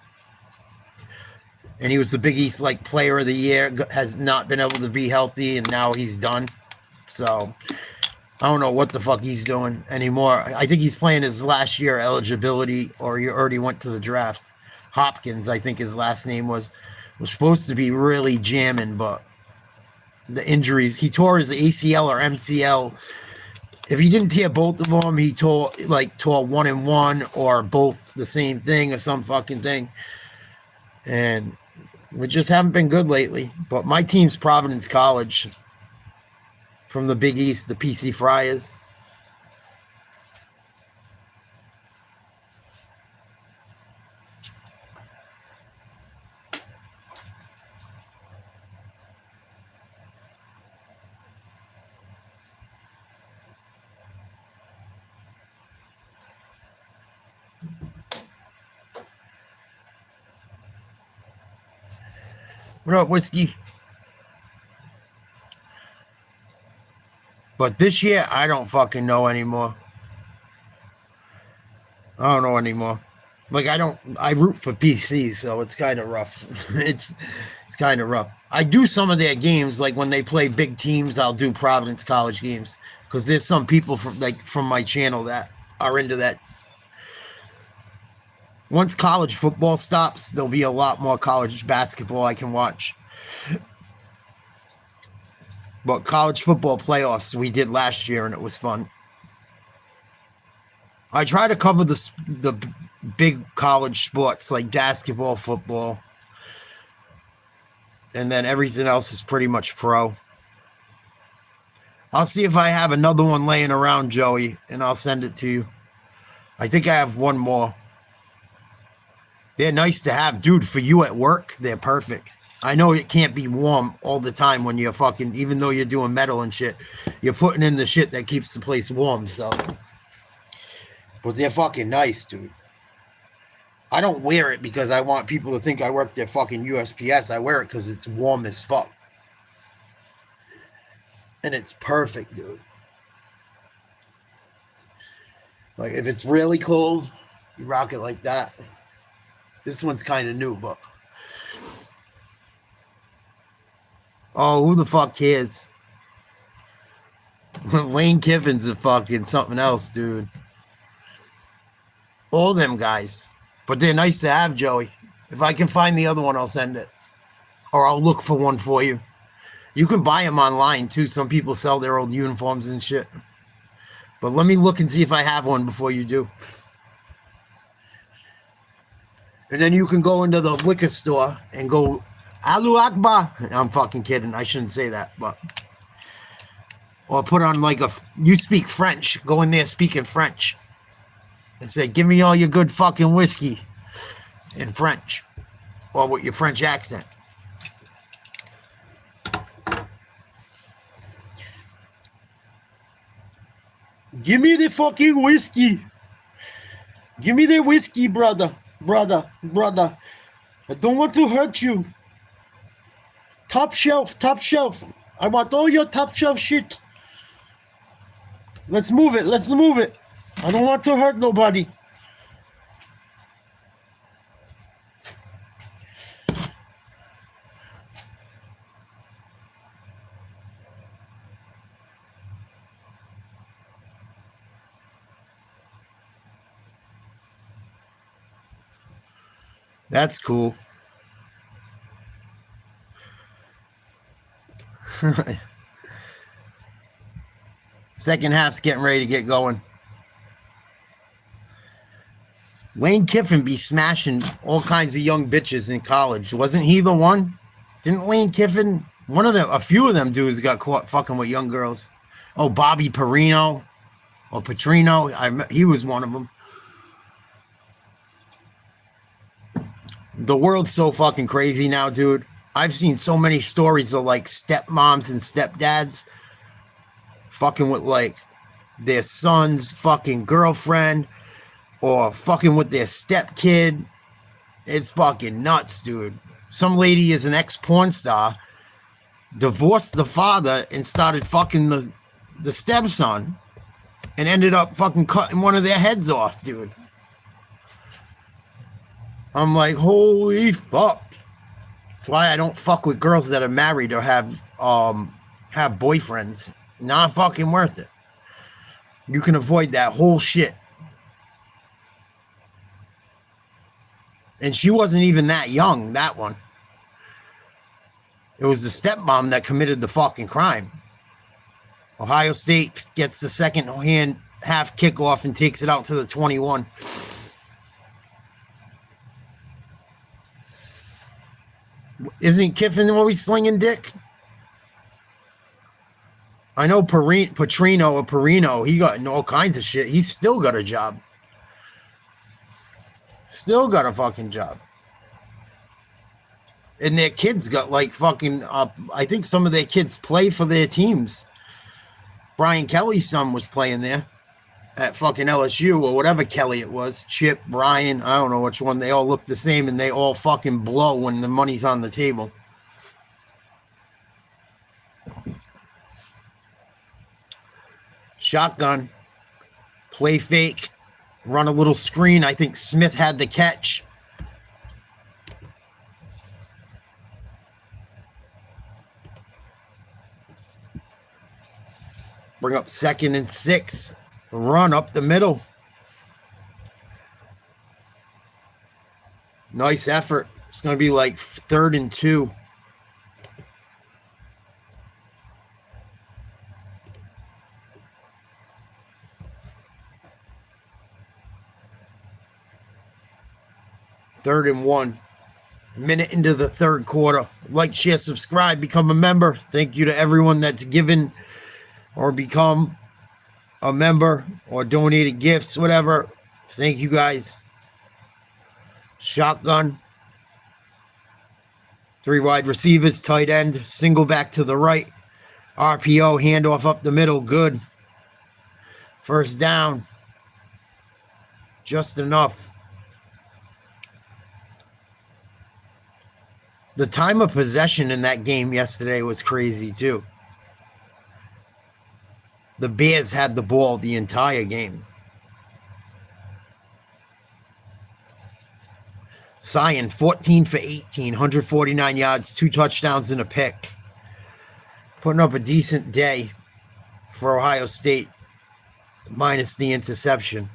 And he was the Big East like player of the year, has not been able to be healthy, and now he's done. So I don't know what the fuck he's doing anymore. I think he's playing his last year eligibility, or he already went to the draft. Hopkins, I think his last name was supposed to be really jamming, but the injuries, he tore his ACL or MCL. If he didn't tear both of them, he tore 1 and 1, or both the same thing, or some fucking thing. And we just haven't been good lately. But my team's Providence College from the Big East, the PC Friars. What up, Whiskey? But this year, I don't fucking know anymore. I don't know anymore. Like, I root for PC, so it's kind of rough. It's kind of rough. I do some of their games, like when they play big teams, I'll do Providence College games, because there's some people from my channel that are into that. Once college football stops, there'll be a lot more college basketball I can watch. But college football playoffs we did last year, and it was fun. I try to cover the big college sports like basketball, football, and then everything else is pretty much pro. I'll see if I have another one laying around, Joey, and I'll send it to you. I think I have one more. They're nice to have. Dude, for you at work, they're perfect. I know it can't be warm all the time when you're fucking, even though you're doing metal and shit, you're putting in the shit that keeps the place warm, so. But they're fucking nice, dude. I don't wear it because I want people to think I work their fucking USPS. I wear it because it's warm as fuck. And it's perfect, dude. Like, if it's really cold, you rock it like that. This one's kind of new, but. Oh, who the fuck cares? Lane Kiffin's a fucking something else, dude. All them guys. But they're nice to have, Joey. If I can find the other one, I'll send it. Or I'll look for one for you. You can buy them online, too. Some people sell their old uniforms and shit. But let me look and see if I have one before you do. And then you can go into the liquor store and go, Allahu Akbar. I'm fucking kidding. I shouldn't say that, but. Or put on like you speak French. Go in there speaking French. And say, give me all your good fucking whiskey in French. Or with your French accent. Give me the fucking whiskey. Give me the whiskey, brother. Brother. I don't want to hurt you. Top shelf. I want all your top shelf shit. Let's move it. I don't want to hurt nobody. That's cool. Second half's getting ready to get going. Lane Kiffin be smashing all kinds of young bitches in college. Wasn't he the one? Didn't Lane Kiffin? A few of them dudes got caught fucking with young girls. Oh, Bobby Perino or Petrino. He was one of them. The world's so fucking crazy now, dude. I've seen so many stories of like stepmoms and stepdads fucking with like their son's fucking girlfriend or fucking with their stepkid. It's fucking nuts, dude. Some lady is an ex-porn star, divorced the father and started fucking the stepson and ended up fucking cutting one of their heads off, dude. I'm like, holy fuck. That's why I don't fuck with girls that are married or have boyfriends. Not fucking worth it. You can avoid that whole shit. And she wasn't even that young, that one. It was the stepmom that committed the fucking crime. Ohio State gets the second half kickoff and takes it out to the 21. Isn't Kiffin always slinging dick? I know Petrino or Perino, he got in all kinds of shit. He's still got a job. Still got a fucking job. And their kids got like fucking, I think some of their kids play for their teams. Brian Kelly's son was playing there at fucking LSU or whatever Kelly it was. Chip, Brian, I don't know which one. They all look the same and they all fucking blow when the money's on the table. Shotgun, play fake, run a little screen. I think Smith had the catch. Bring up 2nd and 6. Run up the middle. Nice effort. It's going to be like 3rd and 2. Third and 1. Minute into the third quarter. Like, share, subscribe, become a member. Thank you to everyone that's given or become a member or donated gifts, whatever. Thank you guys. Shotgun. 3 wide receivers, tight end, single back to the right. RPO, handoff up the middle, good. First down. Just enough. The time of possession in that game yesterday was crazy too. The Bears had the ball the entire game. Zion, 14 for 18, 149 yards, 2 touchdowns, and a pick. Putting up a decent day for Ohio State, minus the interception.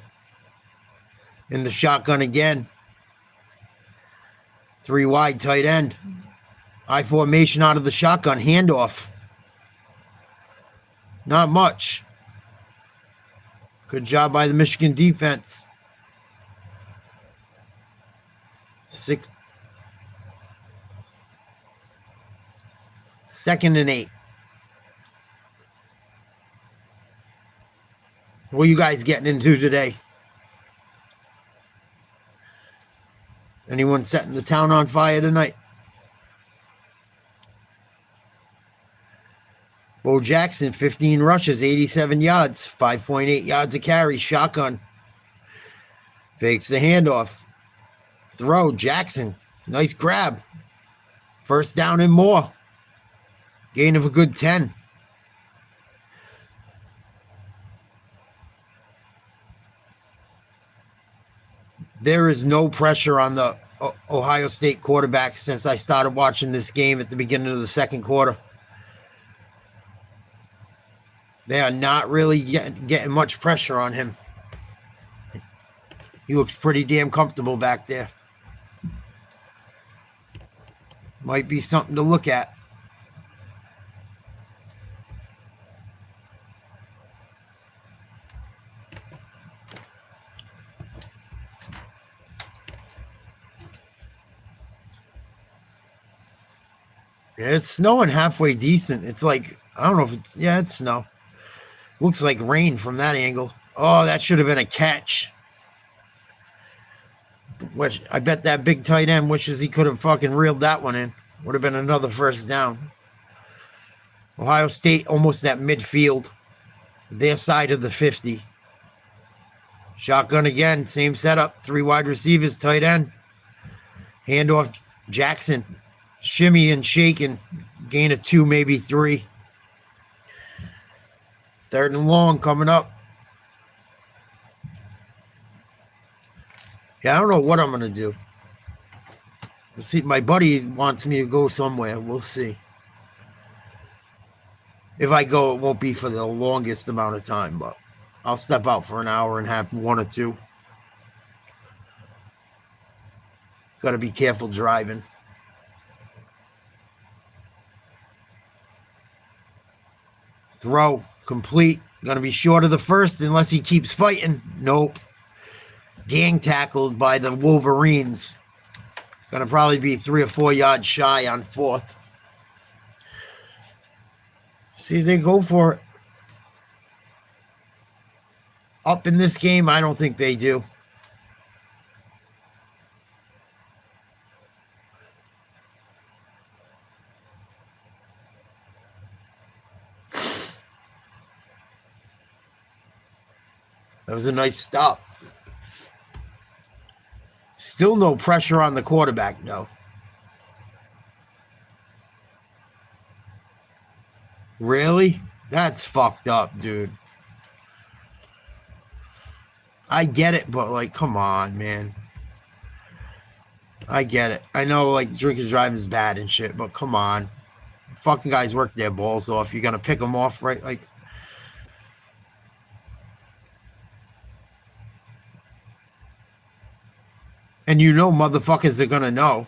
In the shotgun again. 3 wide, tight end. I formation out of the shotgun, handoff. Not much. Good job by the Michigan defense. 2nd and 8. What are you guys getting into today? Anyone setting the town on fire tonight? Bo Jackson, 15 rushes, 87 yards, 5.8 yards a carry, shotgun. Fakes the handoff. Throw, Jackson. Nice grab. First down and more. Gain of a good 10. There is no pressure on the Ohio State quarterback since I started watching this game at the beginning of the second quarter. They are not really getting much pressure on him. He looks pretty damn comfortable back there. Might be something to look at. Yeah, it's snowing halfway decent. It's like, I don't know if it's, yeah, it's snow. Looks like rain from that angle. Oh, that should have been a catch. Which I bet that big tight end wishes he could have fucking reeled that one in. Would have been another first down. Ohio State almost at midfield. Their side of the 50. Shotgun again. Same setup. 3 wide receivers, tight end. Handoff Jackson. Shimmy and shaking. Gain of 2, maybe 3. 3rd and long coming up. Yeah, I don't know what I'm going to do. Let's see. My buddy wants me to go somewhere. We'll see. If I go, it won't be for the longest amount of time, but I'll step out for an hour and have 1 or 2. Got to be careful driving. Throw. Complete. Going to be short of the first unless he keeps fighting. Nope. Gang tackled by the Wolverines. Going to probably be 3 or 4 yards shy on 4th. See if they go for it. Up in this game, I don't think they do. That was a nice stop. Still no pressure on the quarterback, though. Really? That's fucked up, dude. I get it, but, like, come on, man. I get it. I know, like, drinking and driving is bad and shit, but come on. Fucking guys work their balls off. You're going to pick them off, right? Like, and you know motherfuckers are going to know.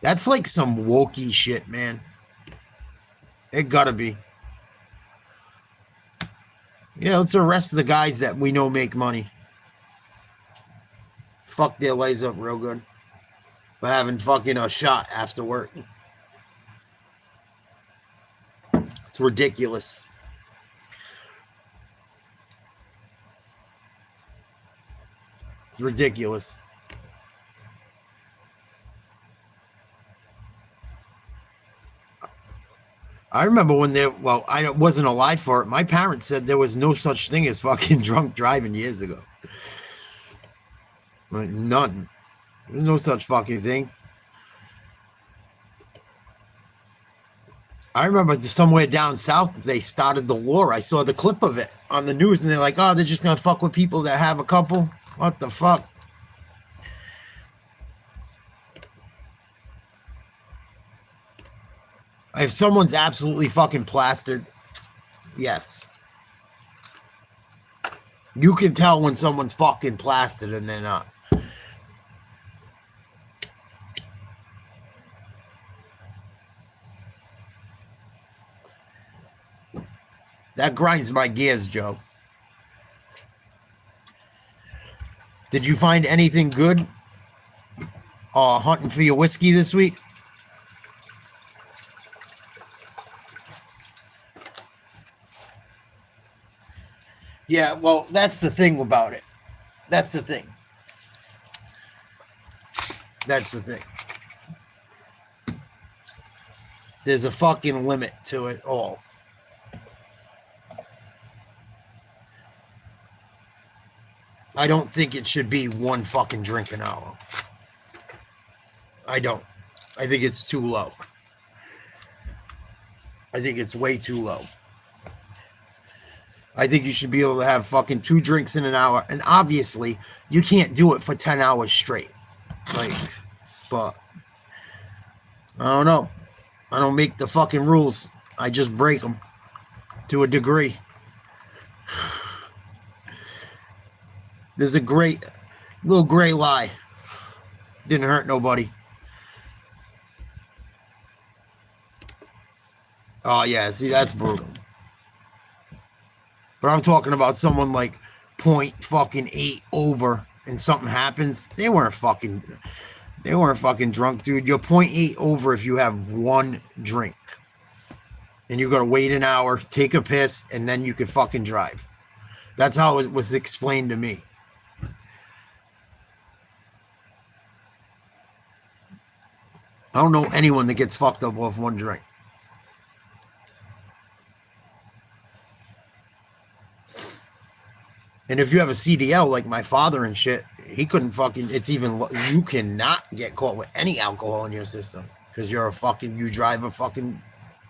That's like some wokey shit, man. It got to be. Yeah, let's arrest the guys that we know make money. Fuck their lives up real good. For having fucking a shot after work. It's ridiculous. It's ridiculous. I remember when I wasn't alive for it. My parents said there was no such thing as fucking drunk driving years ago. Like, none. There's no such fucking thing. I remember somewhere down south they started the law. I saw the clip of it on the news and they're like, oh, they're just going to fuck with people that have a couple. What the fuck? If someone's absolutely fucking plastered, yes. You can tell when someone's fucking plastered and they're not. That grinds my gears, Joe. Did you find anything good hunting for your whiskey this week? Yeah, well, that's the thing about it. That's the thing. That's the thing. There's a fucking limit to it all. I don't think it should be one fucking drink an hour. I don't. I think it's too low. I think it's way too low. I think you should be able to have fucking 2 drinks in an hour. And obviously, you can't do it for 10 hours straight. Like, but I don't know. I don't make the fucking rules. I just break them to a degree. There's a little gray lie. Didn't hurt nobody. Oh, yeah. See, that's brutal. But I'm talking about someone like .8 over and something happens. They weren't fucking drunk, dude. You're .8 over if you have 1 drink. And you got to wait an hour, take a piss, and then you can fucking drive. That's how it was explained to me. I don't know anyone that gets fucked up off 1 drink. And if you have a CDL like my father and shit, he couldn't fucking, you cannot get caught with any alcohol in your system because you drive a fucking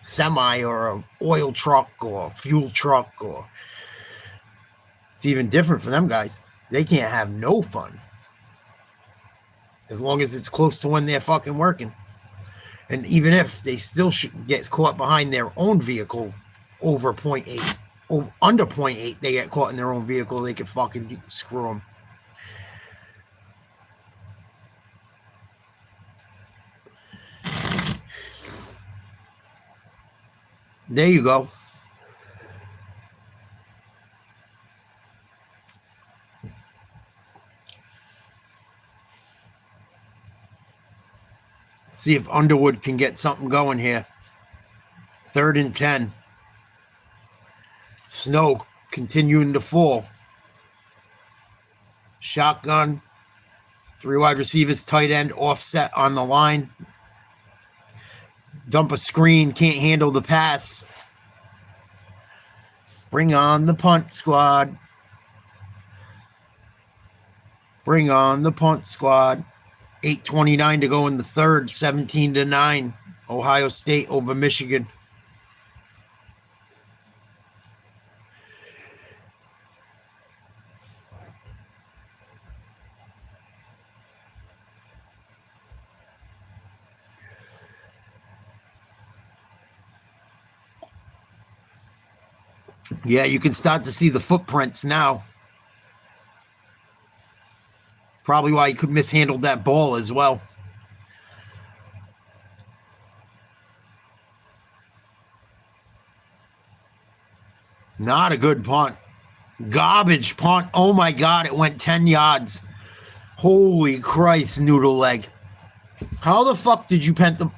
semi or a oil truck or a fuel truck, or it's even different for them guys. They can't have no fun as long as it's close to when they're fucking working. And even if they still should get caught behind their own vehicle over .8, or under .8, they get caught in their own vehicle, they could fucking screw them. There you go. See if Underwood can get something going here. 3rd and 10. Snow continuing to fall. Shotgun. 3 wide receivers, tight end, offset on the line. Dump a screen, can't handle the pass. Bring on the punt squad. Bring on the punt squad. 8:29 to go in the 3rd, 17-9. Ohio State over Michigan. Yeah, you can start to see the footprints now. Probably why he could mishandle that ball as well. Not a good punt. Garbage punt. Oh my God, it went 10 yards. Holy Christ, noodle leg. How the fuck did you punt the...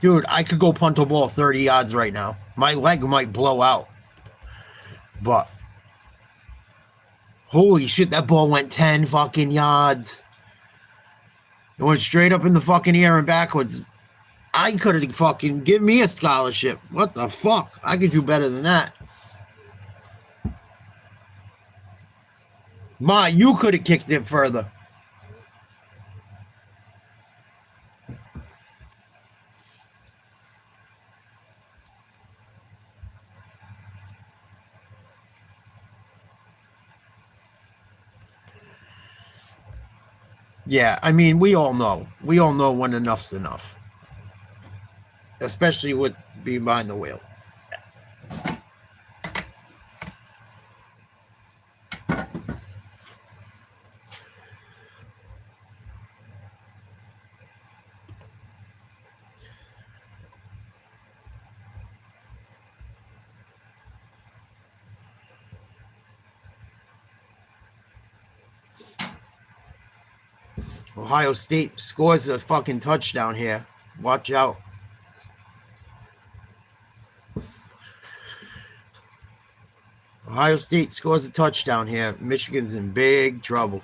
Dude, I could go punt a ball 30 yards right now. My leg might blow out. But... Holy shit, that ball went 10 fucking yards. It went straight up in the fucking air and backwards. I could have fucking... Give me a scholarship. What the fuck? I could do better than that. Ma, you could have kicked it further. Yeah, I mean, we all know. We all know when enough's enough. especially with being behind the wheel. Ohio State scores a fucking touchdown here. Watch out. Ohio State scores a touchdown here. Michigan's in big trouble.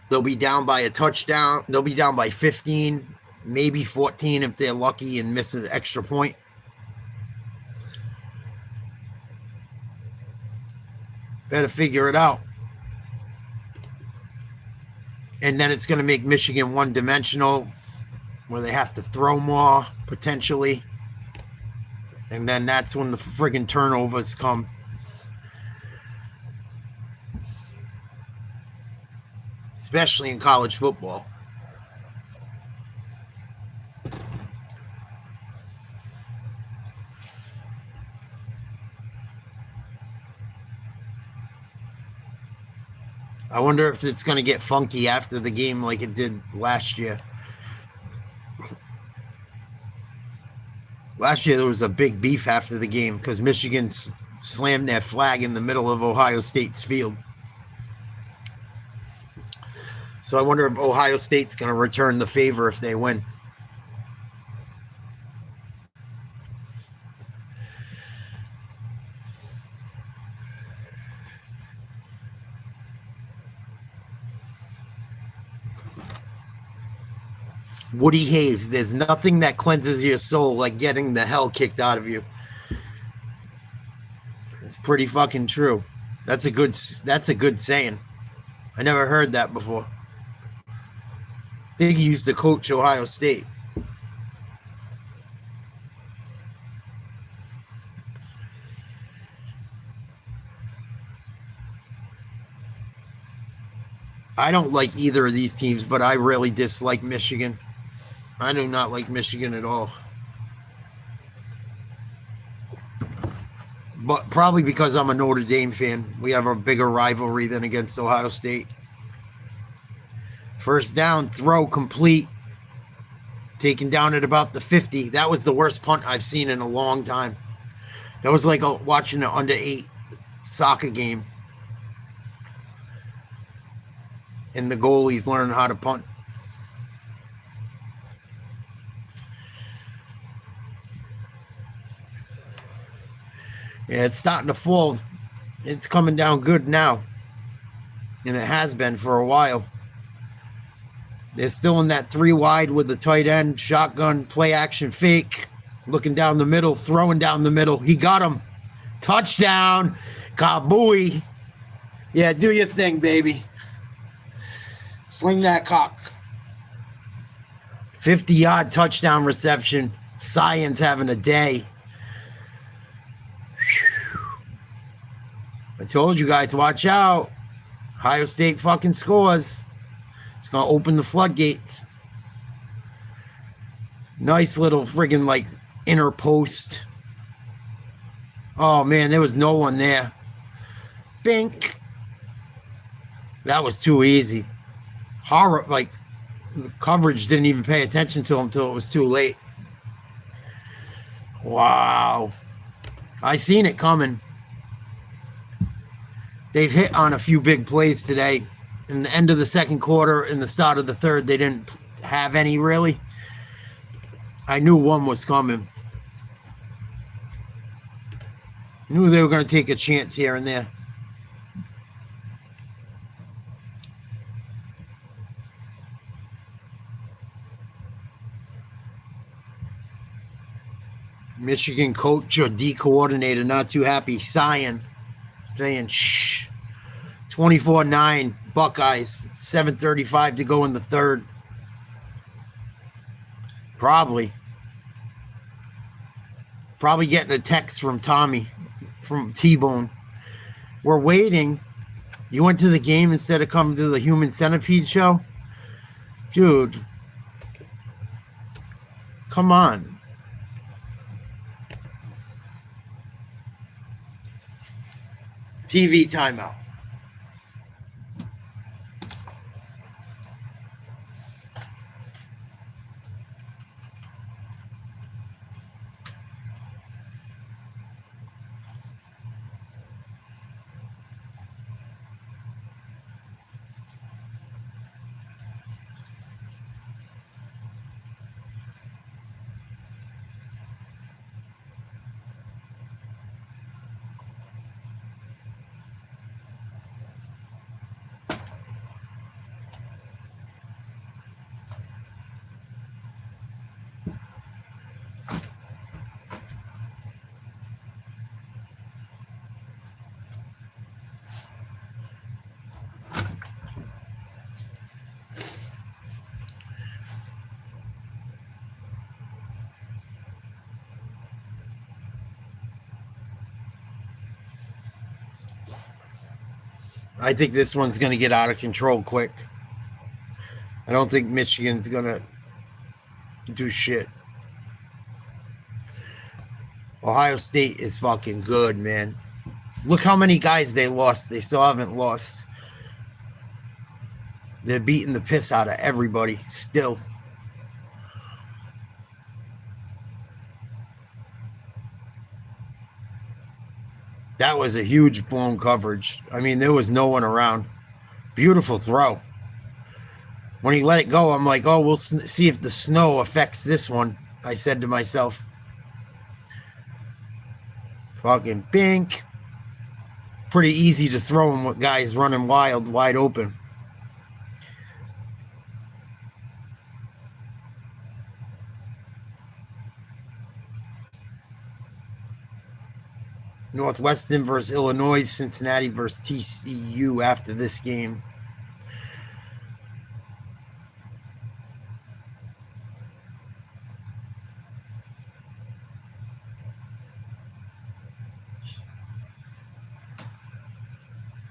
They'll be down by a touchdown. They'll be down by 15, maybe 14 if they're lucky and miss an extra point. Better figure it out. And then it's going to make Michigan one-dimensional, where they have to throw more, potentially. And then that's when the friggin' turnovers come. Especially in college football. I wonder if it's going to get funky after the game like it did last year. Last year there was a big beef after the game because Michigan slammed their flag in the middle of Ohio State's field. So I wonder if Ohio State's going to return the favor if they win. Woody Hayes, there's nothing that cleanses your soul like getting the hell kicked out of you. It's pretty fucking true. That's a good saying. I never heard that before. I think he used to coach Ohio State. I don't like either of these teams, but I really dislike Michigan. I do not like Michigan at all. But probably because I'm a Notre Dame fan. We have a bigger rivalry than against Ohio State. First down, throw complete. Taken down at about the 50. That was the worst punt I've seen in a long time. That was like watching an under-8 soccer game. And the goalie's learning how to punt. Yeah, it's starting to fall. It's coming down good now. And it has been for a while. They're still in that 3 wide with the tight end, shotgun, play action fake. Looking down the middle, throwing down the middle. He got him. Touchdown. Kabooey. Yeah, do your thing, baby. Sling that cock. 50-yard touchdown reception. Science having a day. I told you guys, watch out. Ohio State fucking scores. It's going to open the floodgates. Nice little friggin' like inner post. Oh man, there was no one there. Bink. That was too easy. Horror, like coverage didn't even pay attention to him until it was too late. Wow. I seen it coming. They've hit on a few big plays today. In the end of the second quarter, in the start of the third, they didn't have any really. I knew one was coming. Knew they were going to take a chance here and there. Michigan coach or D coordinator not too happy. Saying shh. 24-9 Buckeyes. 7:35 to go in the third. Probably getting a text from Tommy, from T-Bone. We're waiting. You went to the game instead of coming to the Human Centipede show? Dude. Come on. TV timeout. I think this one's going to get out of control quick. I don't think Michigan's going to do shit. Ohio State is fucking good, man. Look how many guys they lost. They still haven't lost. They're beating the piss out of everybody still. That was a huge blown coverage. I mean, there was no one around. Beautiful throw. When he let it go, I'm like, oh, we'll see if the snow affects this one. I said to myself. Fucking bink. Pretty easy to throw him with guys running wide open. Northwestern versus Illinois, Cincinnati versus TCU after this game.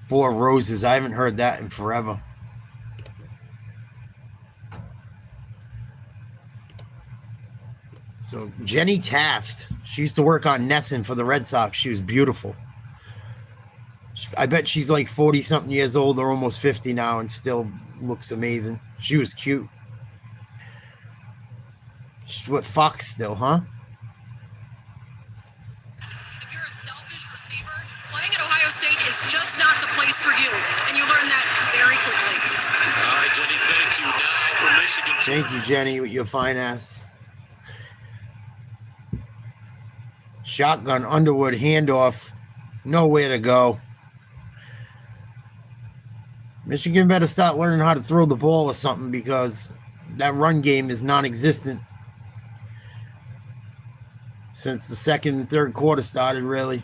Four Roses. I haven't heard that in forever. So Jenny Taft, she used to work on Nesson for the Red Sox. She was beautiful. I bet she's like 40-something years old or almost 50 now and still looks amazing. She was cute. She's with Fox still, huh? If you're a selfish receiver, playing at Ohio State is just not the place for you, and you learn that very quickly. All right, Jenny, thank you. Now for Michigan. Thank you, Jenny, with your fine ass. Shotgun, Underwood, handoff. Nowhere to go. Michigan better start learning how to throw the ball or something because that run game is non-existent. Since the second and third quarter started, really.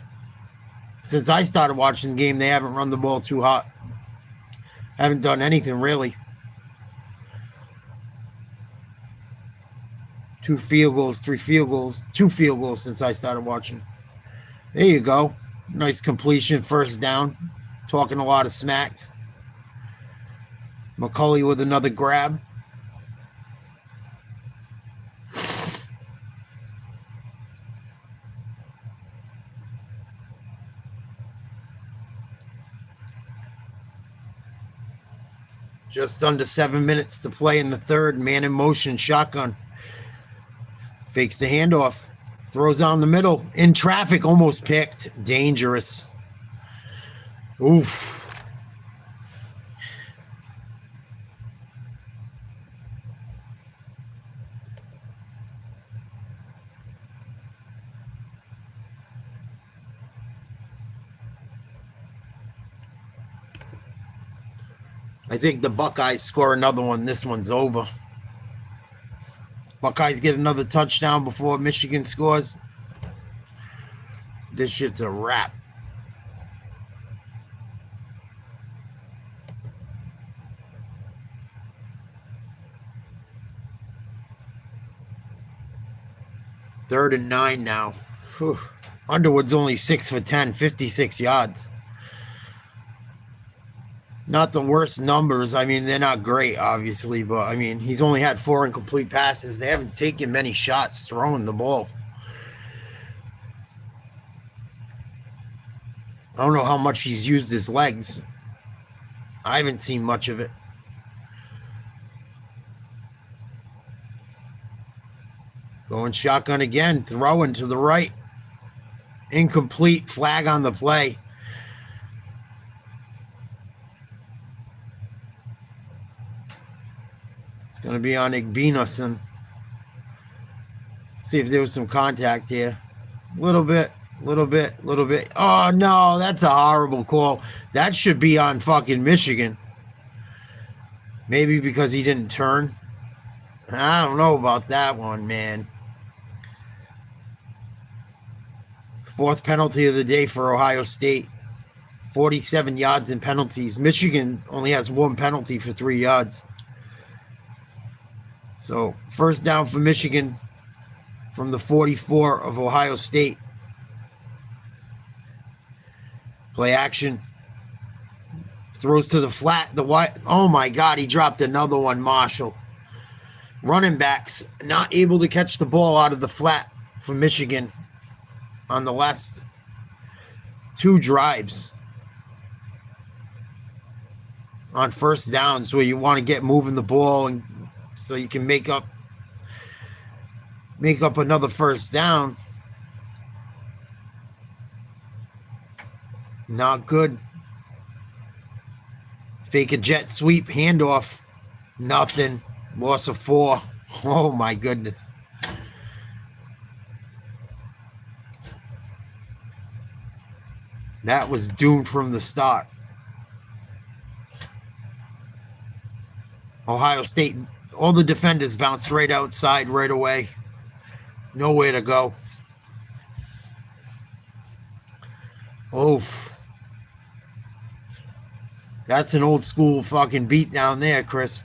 Since I started watching the game, they haven't run the ball too hot. Haven't done anything, really. 2 field goals, 3 field goals, 2 field goals since I started watching. There you go. Nice completion, first down. Talking a lot of smack. McCulley with another grab. Just under 7 minutes to play in the third. Man in motion, shotgun. Fakes the handoff. Throws down the middle. In traffic, almost picked. Dangerous. Oof. I think the Buckeyes score another one. This one's over. Buckeyes get another touchdown before Michigan scores. This shit's a wrap. Third and 9 now. Whew. Underwood's only 6 for 10, 56 yards. Not the worst numbers. I mean, they're not great, obviously, but I mean, he's only had 4 incomplete passes. They haven't taken many shots throwing the ball. I don't know how much he's used his legs. I haven't seen much of it. Going shotgun again, throwing to the right. Incomplete, flag on the play. It's going to be on Igbinason. See if there was some contact here. Little bit. Oh, no, that's a horrible call. That should be on fucking Michigan. Maybe because he didn't turn. I don't know about that one, man. 4th penalty of the day for Ohio State. 47 yards in penalties. Michigan only has 1 penalty for 3 yards. So, first down for Michigan from the 44 of Ohio State. Play action. Throws to the flat. The wide. Oh my God, he dropped another one, Marshall. Running backs not able to catch the ball out of the flat for Michigan on the last 2 drives. On first downs where you want to get moving the ball and so you can make up another first down. Not good. Fake a jet sweep, handoff. Nothing. Loss of 4. Oh my goodness. That was doomed from the start. Ohio State, all the defenders bounced right outside right away. Nowhere to go. Oof. That's an old school fucking beat down there, Chris.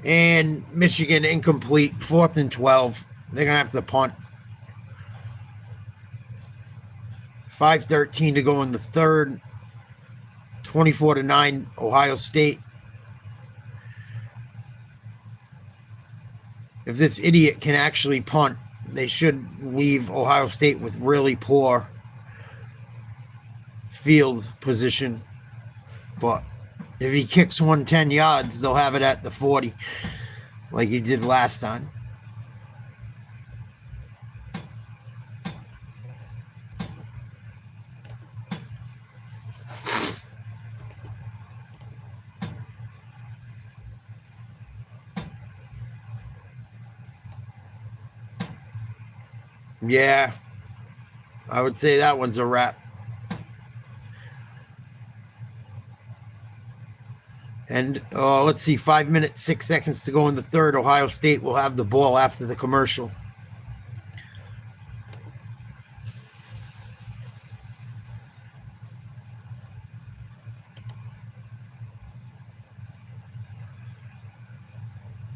And Michigan incomplete. 4th and 12. They're going to have to punt. 5:13 to go in the third. 24-9, Ohio State. If this idiot can actually punt, they should leave Ohio State with really poor field position. But if he kicks 110 yards, they'll have it at the 40, like he did last time. Yeah, I would say that one's a wrap. And let's see, 5 minutes, 6 seconds to go in the third. Ohio State will have the ball after the commercial.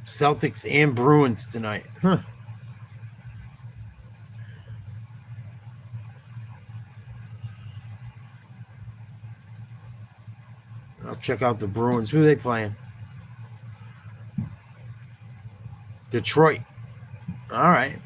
Celtics and Bruins tonight. Huh. I'll check out the Bruins. Who are they playing? Detroit. All right.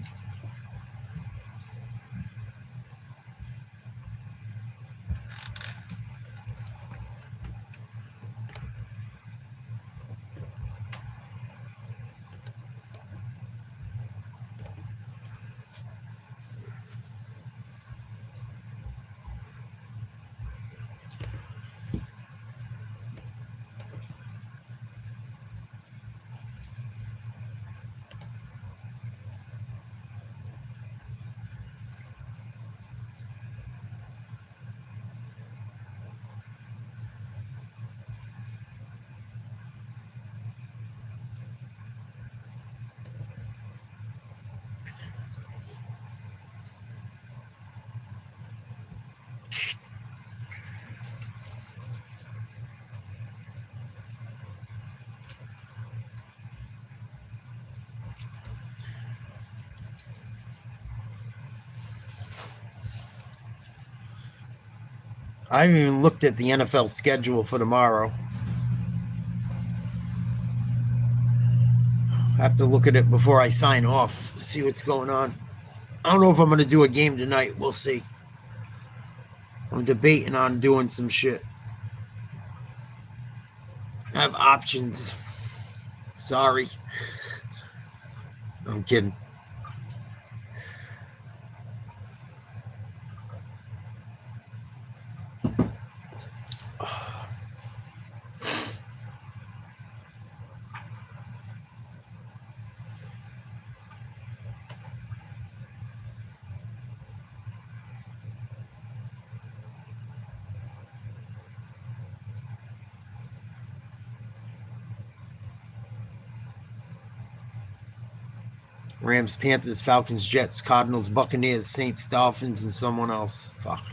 I haven't even looked at the NFL schedule for tomorrow. I have to look at it before I sign off, see what's going on. I don't know if I'm going to do a game tonight. We'll see. I'm debating on doing some shit. I have options. Sorry. I'm kidding. Rams, Panthers, Falcons, Jets, Cardinals, Buccaneers, Saints, Dolphins, and someone else. Fuck.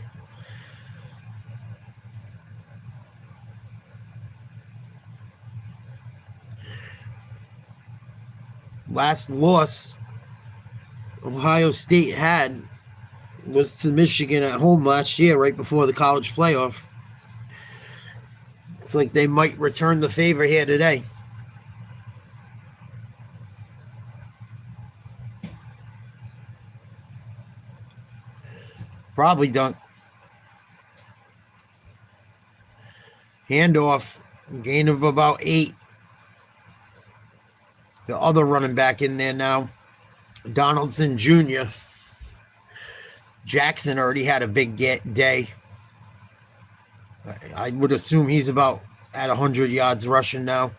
Last loss Ohio State had was to Michigan at home last year, right before the college playoff. It's like they might return the favor here today. Probably don't. Handoff, gain of about 8. The other running back in there now, Donaldson Jr. Jackson already had a big day. I would assume he's about at 100 yards rushing now.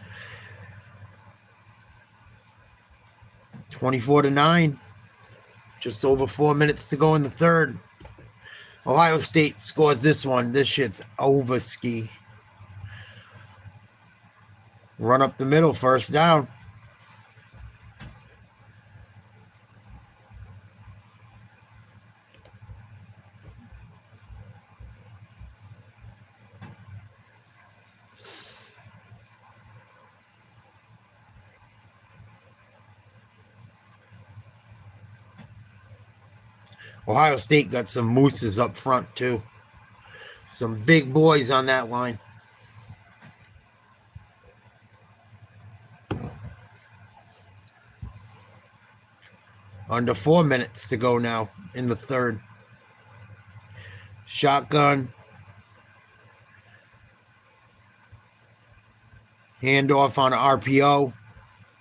24-9. Just over 4 minutes to go in the third. Ohio State scores this one. This shit's over ski. Run up the middle, first down. Ohio State got some mooses up front, too. Some big boys on that line. Under 4 minutes to go now in the third. Shotgun. Handoff on RPO.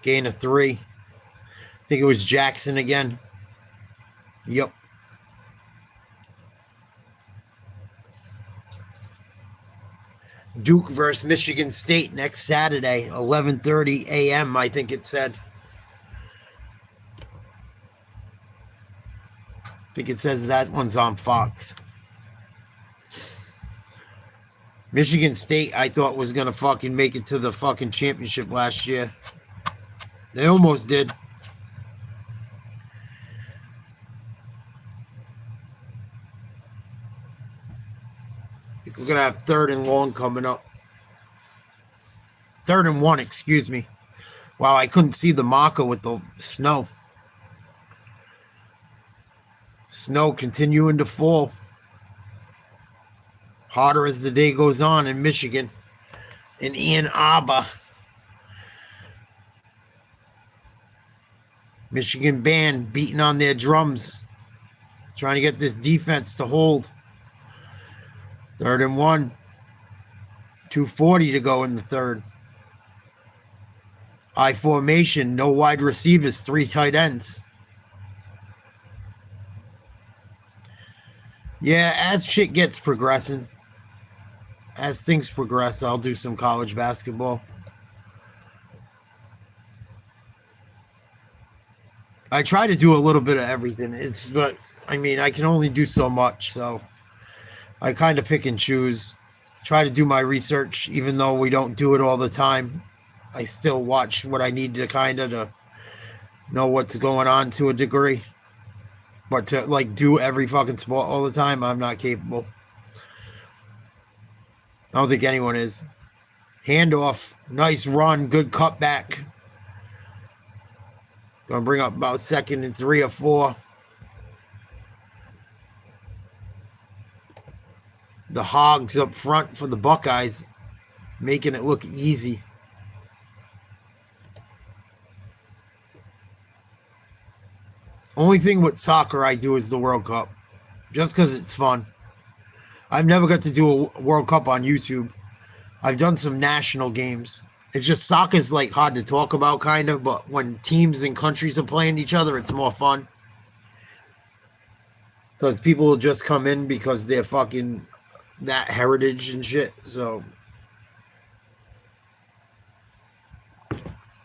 Gain of 3. I think it was Jackson again. Yep. Duke versus Michigan State next Saturday, 11:30 a.m., I think it said. I think it says that one's on Fox. Michigan State, I thought, was going to fucking make it to the fucking championship last year. They almost did. We're going to have 3rd and long coming up. 3rd and 1, excuse me. Wow, I couldn't see the marker with the snow. Snow continuing to fall. Harder as the day goes on in Michigan. In Ann Arbor. Michigan band beating on their drums. Trying to get this defense to hold. 3rd and 1. 2:40 to go in the third. I formation, no wide receivers, 3 tight ends. Yeah, as shit gets progressing, as things progress, I'll do some college basketball. I try to do a little bit of everything. But I mean, I can only do so much, so I kind of pick and choose. Try to do my research, even though we don't do it all the time. I still watch what I need to kind of to know what's going on to a degree. But to like do every fucking sport all the time, I'm not capable. I don't think anyone is. Handoff, nice run, good cutback. Gonna bring up about 2nd and 3 or 4. the hogs up front for the Buckeyes, making it look easy. Only thing with soccer I do is the World Cup, just because it's fun. I've never got to do a World Cup on YouTube. I've done some national games. It's just soccer's like hard to talk about, kind of, but when teams and countries are playing each other, it's more fun. Because people will just come in because they're fucking that heritage and shit. So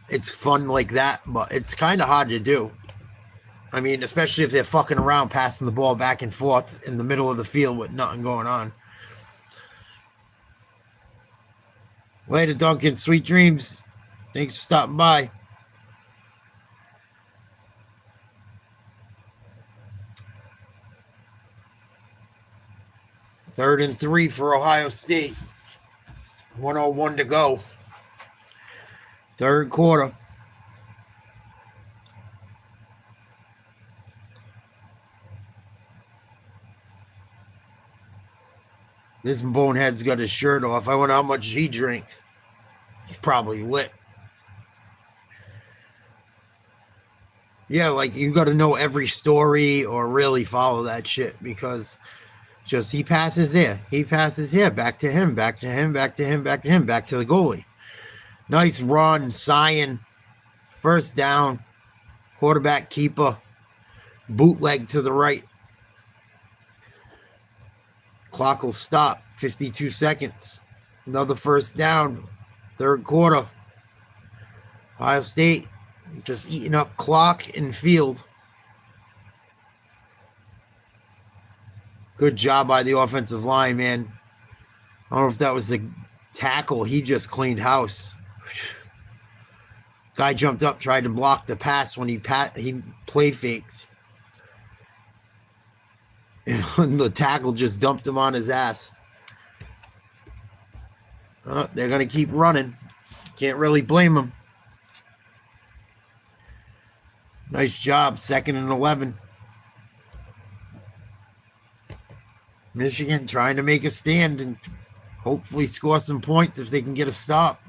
it's fun like that, but it's kind of hard to do. I mean, especially if they're fucking around passing the ball back and forth in the middle of the field with nothing going on. Later, Duncan. Sweet dreams. Thanks for stopping by. Third and 3 for Ohio State. 1:01 to go. Third quarter. This bonehead's got his shirt off. I wonder how much he drank. He's probably lit. Yeah, like you got to know every story or really follow that shit, because just he passes there, he passes here, back to him, back to him, back to him, back to him, back to the goalie. Nice run, Sion. First down. Quarterback keeper. Bootleg to the right. Clock will stop. 52 seconds. Another first down. Third quarter. Ohio State just eating up clock and field. Good job by the offensive line, man. I don't know if that was the tackle. He just cleaned house. Guy jumped up, tried to block the pass when he play faked. And the tackle just dumped him on his ass. They're going to keep running. Can't really blame them. Nice job. 2nd and 11. Michigan trying to make a stand and hopefully score some points if they can get a stop.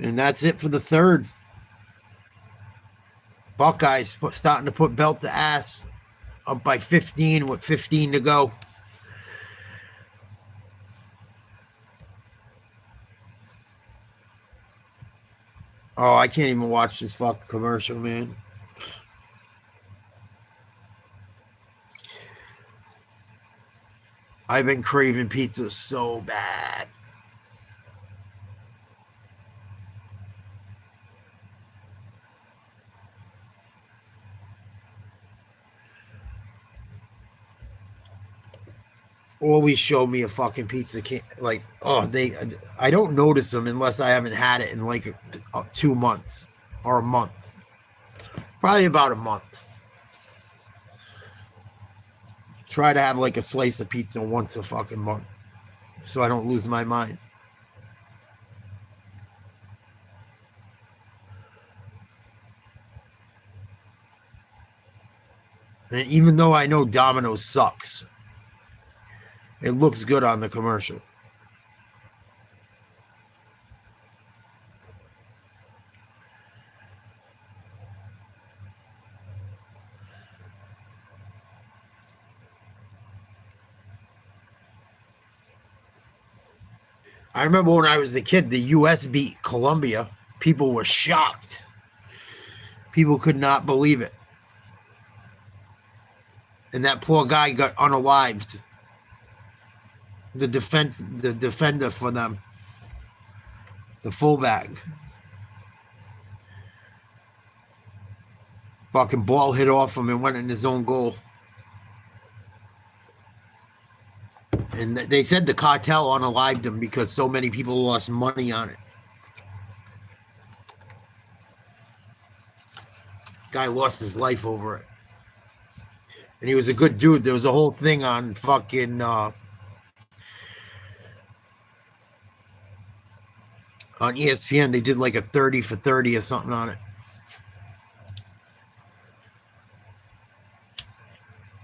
And that's it for the third. Buckeyes starting to put belt to ass. Up by 15 with 15 to go. Oh, I can't even watch this fucking commercial, man. I've been craving pizza so bad. Always show me a fucking pizza can, like, I don't notice them unless I haven't had it in like 2 months or a month. Probably about a month. Try to have like a slice of pizza once a fucking month so I don't lose my mind. And even though I know Domino's sucks, it looks good on the commercial. I remember when I was a kid, the U.S. beat Colombia. People were shocked. People could not believe it. And that poor guy got unalived. The defender for them. The fullback. Fucking ball hit off him and went in his own goal. And they said the cartel unalived him because so many people lost money on it. Guy lost his life over it. And he was a good dude. There was a whole thing on fucking on ESPN. They did like a 30 for 30 or something on it.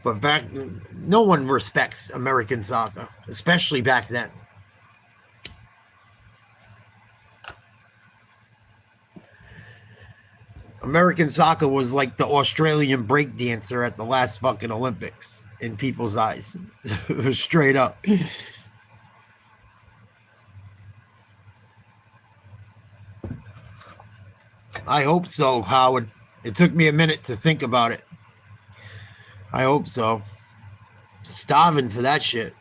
But no one respects American soccer, especially back then. American soccer was like the Australian breakdancer at the last fucking Olympics in people's eyes. Straight up. I hope so, Howard. It took me a minute to think about it. I hope so. Starving for that shit.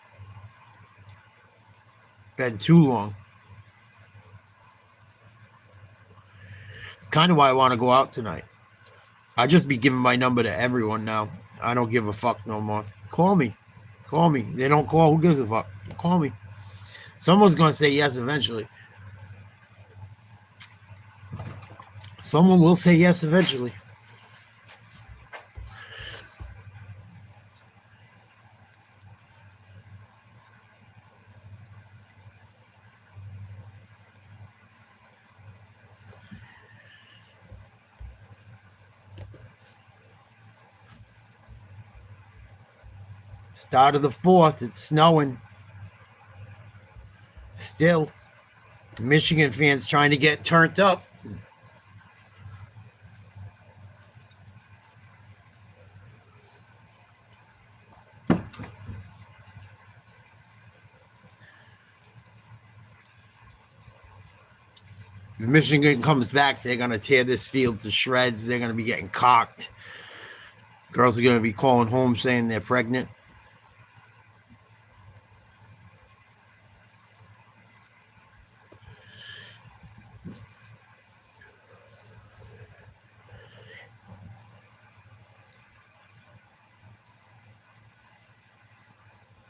Been too long. It's kind of why I want to go out tonight. I just be giving my number to everyone now. I don't give a fuck no more. Call me. Call me. They don't call. Who gives a fuck? Call me. Someone's going to say yes eventually. Someone will say yes eventually. Start of the fourth. It's snowing. Still. Michigan fans trying to get turned up. If Michigan comes back, they're going to tear this field to shreds. They're going to be getting cocked. Girls are going to be calling home saying they're pregnant.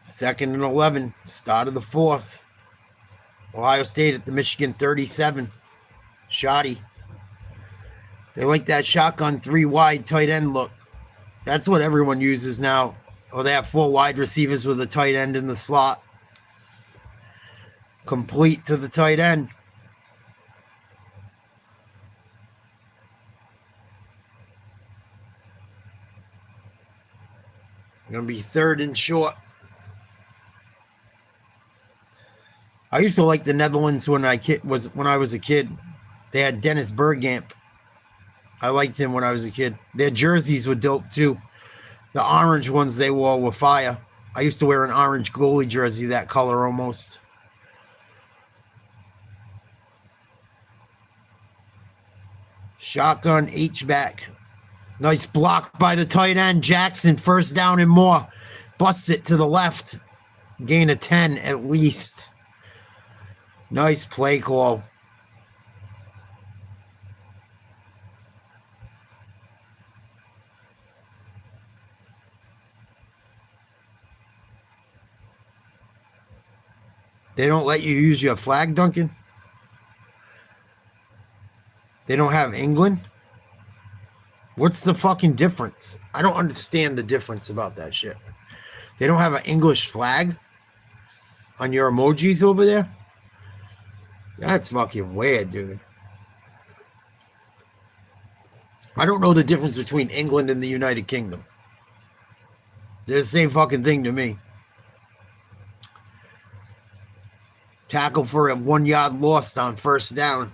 Second and 11, start of the fourth. Ohio State at the Michigan 37. Shoddy. They like that shotgun 3 wide tight end look. That's what everyone uses now. Or they have 4 wide receivers with a tight end in the slot. Complete to the tight end. Going to be third and short. I used to like the Netherlands when I was a kid. They had Dennis Bergkamp. I liked him when I was a kid. Their jerseys were dope too. The orange ones they wore were fire. I used to wear an orange goalie jersey, that color almost. Shotgun H-back. Nice block by the tight end. Jackson, first down and more. Busts it to the left. Gain of 10 at least. Nice play call. They don't let you use your flag, Duncan? They don't have England? What's the fucking difference? I don't understand the difference about that shit. They don't have an English flag on your emojis over there? That's fucking weird, dude. I don't know the difference between England and the United Kingdom. They're the same fucking thing to me. Tackle for a 1 yard lost on first down.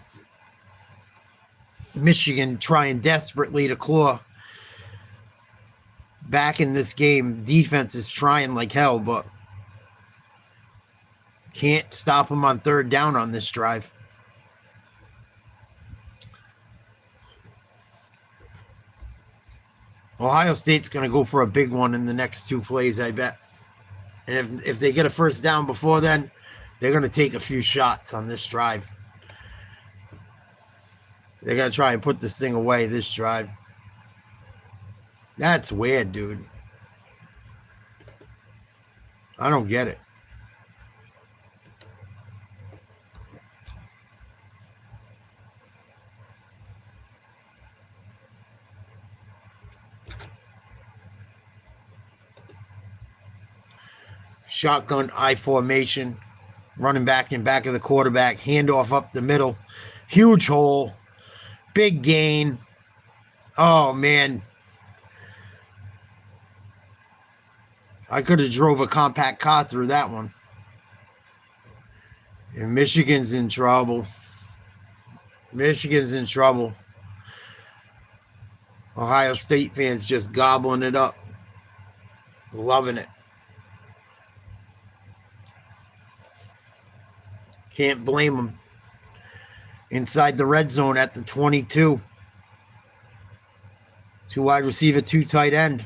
Michigan trying desperately to claw back in this game. Defense is trying like hell, but can't stop them on third down on this drive. Ohio State's going to go for a big one in the next 2 plays, I bet. And if they get a first down before then, they're going to take a few shots on this drive. They're going to try and put this thing away this drive. That's weird, dude. I don't get it. Shotgun I formation. Running back in back of the quarterback. Handoff up the middle. Huge hole. Big gain. Oh, man. I could have drove a compact car through that one. And Michigan's in trouble. Michigan's in trouble. Ohio State fans just gobbling it up. Loving it. Can't blame them. Inside the red zone at the 22. 2 wide receiver, 2 tight end.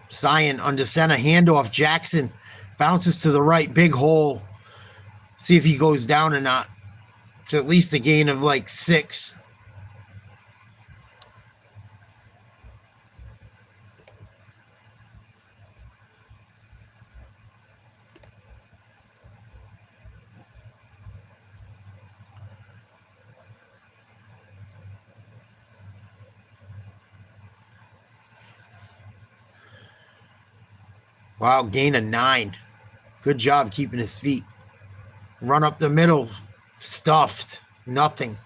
Sion under center, handoff. Jackson bounces to the right, big hole. See if he goes down or not. It's at least a gain of like 6. Wow, gain of 9. Good job keeping his feet. Run up the middle, stuffed, nothing.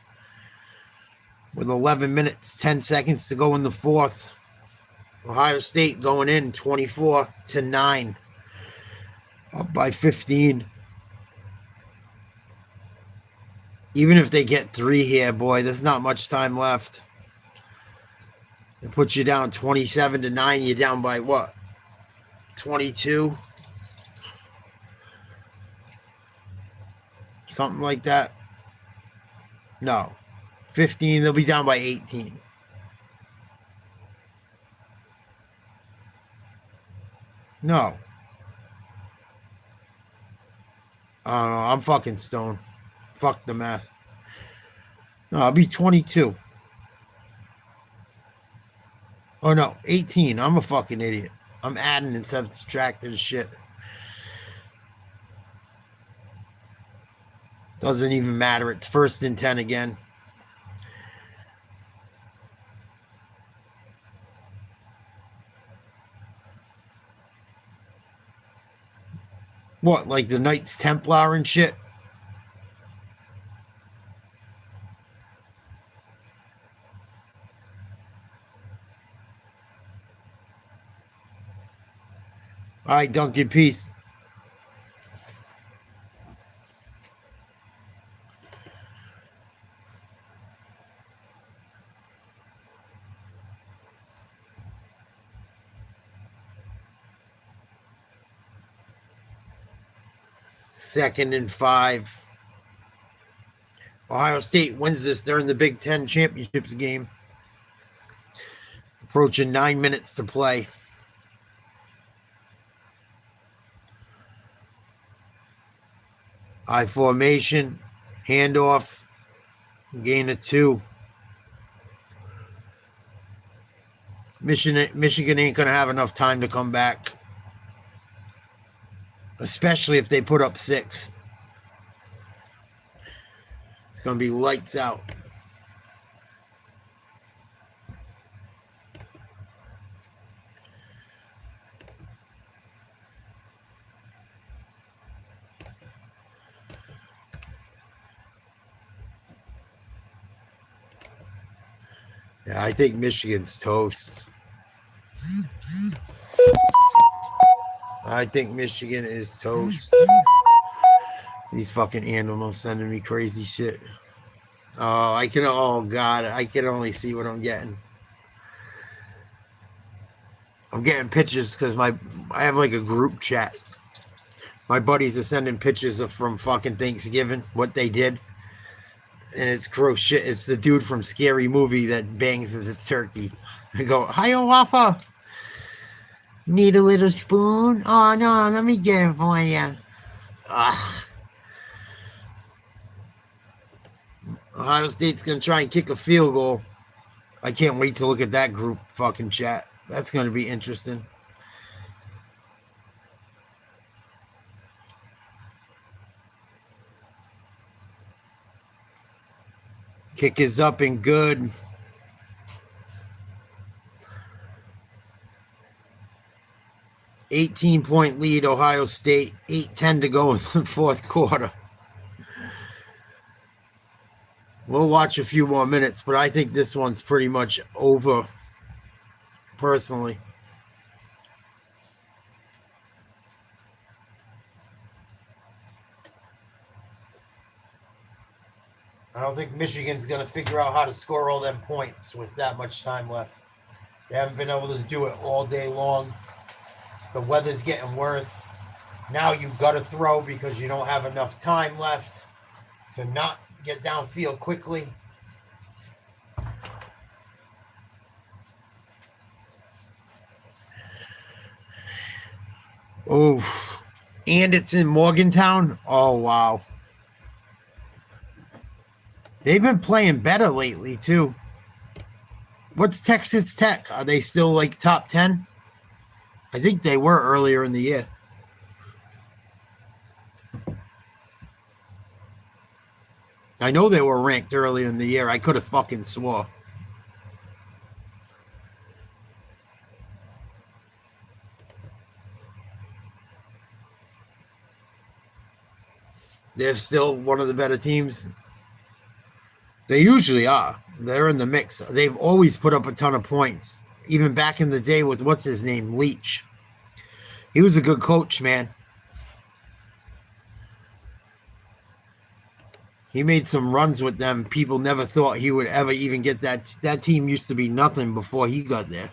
With 11 minutes, 10 seconds to go in the fourth. Ohio State going in 24-9. Up by 15. Even if they get 3 here, boy, there's not much time left. It puts you down 27-9. You're down by what? 22? Something like that. No. 15, they'll be down by 18. No. I don't know. I'm fucking stoned. Fuck the math. No, I'll be 22. Oh, no. 18. I'm a fucking idiot. I'm adding and subtracting shit. Doesn't even matter. It's 1st and 10 again. What, like the Knights Templar and shit? All right, Duncan, peace. Second and 5. Ohio State wins this. They're in the Big Ten Championships game. Approaching 9 minutes to play. I formation. Handoff. Gain of 2. Michigan ain't going to have enough time to come back. Especially if they put up 6. It's going to be lights out. Yeah, I think Michigan's toast. I think Michigan is toast. These fucking animals sending me crazy shit. Oh God, I can only see what I'm getting. I'm getting pictures because I have like a group chat. My buddies are sending pictures from fucking Thanksgiving, what they did. And it's gross shit. It's the dude from Scary Movie that bangs the turkey. I go, Hiawatha. Need a little spoon? Oh, no, let me get it for you. Ugh. Ohio State's going to try and kick a field goal. I can't wait to look at that group fucking chat. That's going to be interesting. Kick is up and good. $18-point lead, Ohio State. 8:10 to go in the fourth quarter. We'll watch a few more minutes, but I think this one's pretty much over, personally. I don't think Michigan's going to figure out how to score all them points with that much time left. They haven't been able to do it all day long. The weather's getting worse. Now you got to throw because you don't have enough time left to not get downfield quickly. Oh, and it's in Morgantown. Oh, wow. They've been playing better lately, too. What's Texas Tech? Are they still like top 10? I think they were earlier in the year. I know they were ranked earlier in the year. I could have fucking swore. They're still one of the better teams. They usually are. They're in the mix. They've always put up a ton of points. Even back in the day with, what's his name, Leach. He was a good coach, man. He made some runs with them. People never thought he would ever even get that. That team used to be nothing before he got there.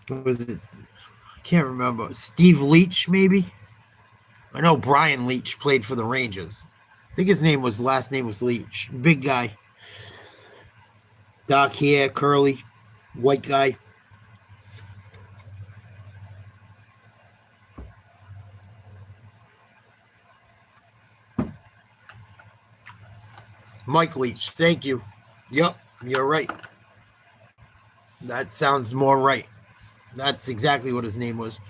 What was it? I can't remember. Steve Leach, maybe? I know Brian Leach played for the Rangers. I think his last name was Leach. Big guy. Dark hair, curly, white guy. Mike Leach, thank you. Yep, you're right. That sounds more right. That's exactly what his name was.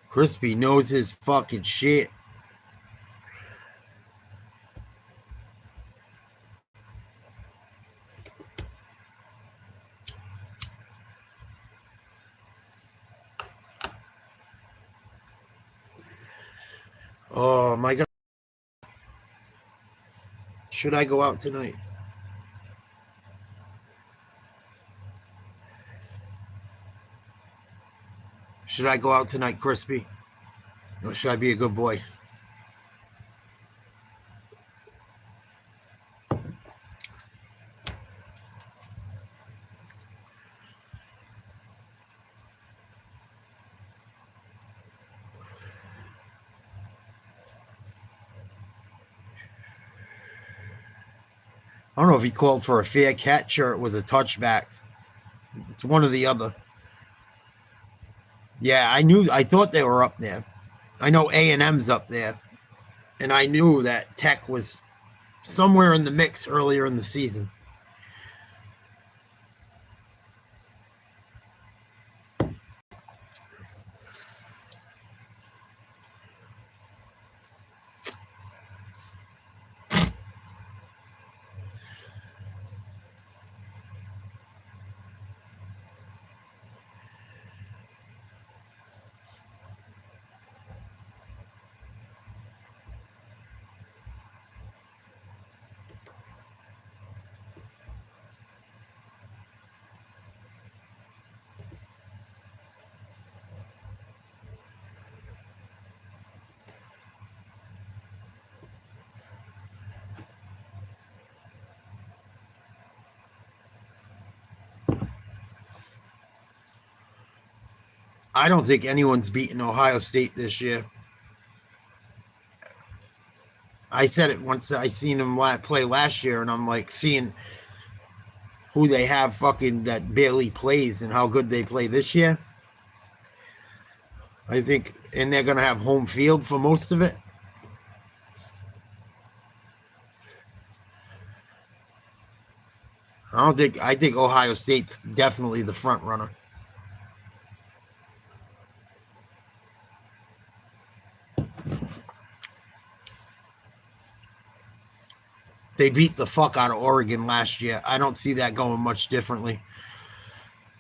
Crispy knows his fucking shit. Oh my God. Should I go out tonight? Should I go out tonight, Crispy? Or should I be a good boy? I don't know if he called for a fair catch or it was a touchback. It's one or the other. Yeah, I thought they were up there. I know A&M's up there. And I knew that Tech was somewhere in the mix earlier in the season. I don't think anyone's beaten Ohio State this year. I said it once. I seen them play last year, and I'm like seeing who they have fucking that barely plays and how good they play this year. I think, and they're going to have home field for most of it. I think Ohio State's definitely the front runner. They beat the fuck out of Oregon last year. I don't see that going much differently.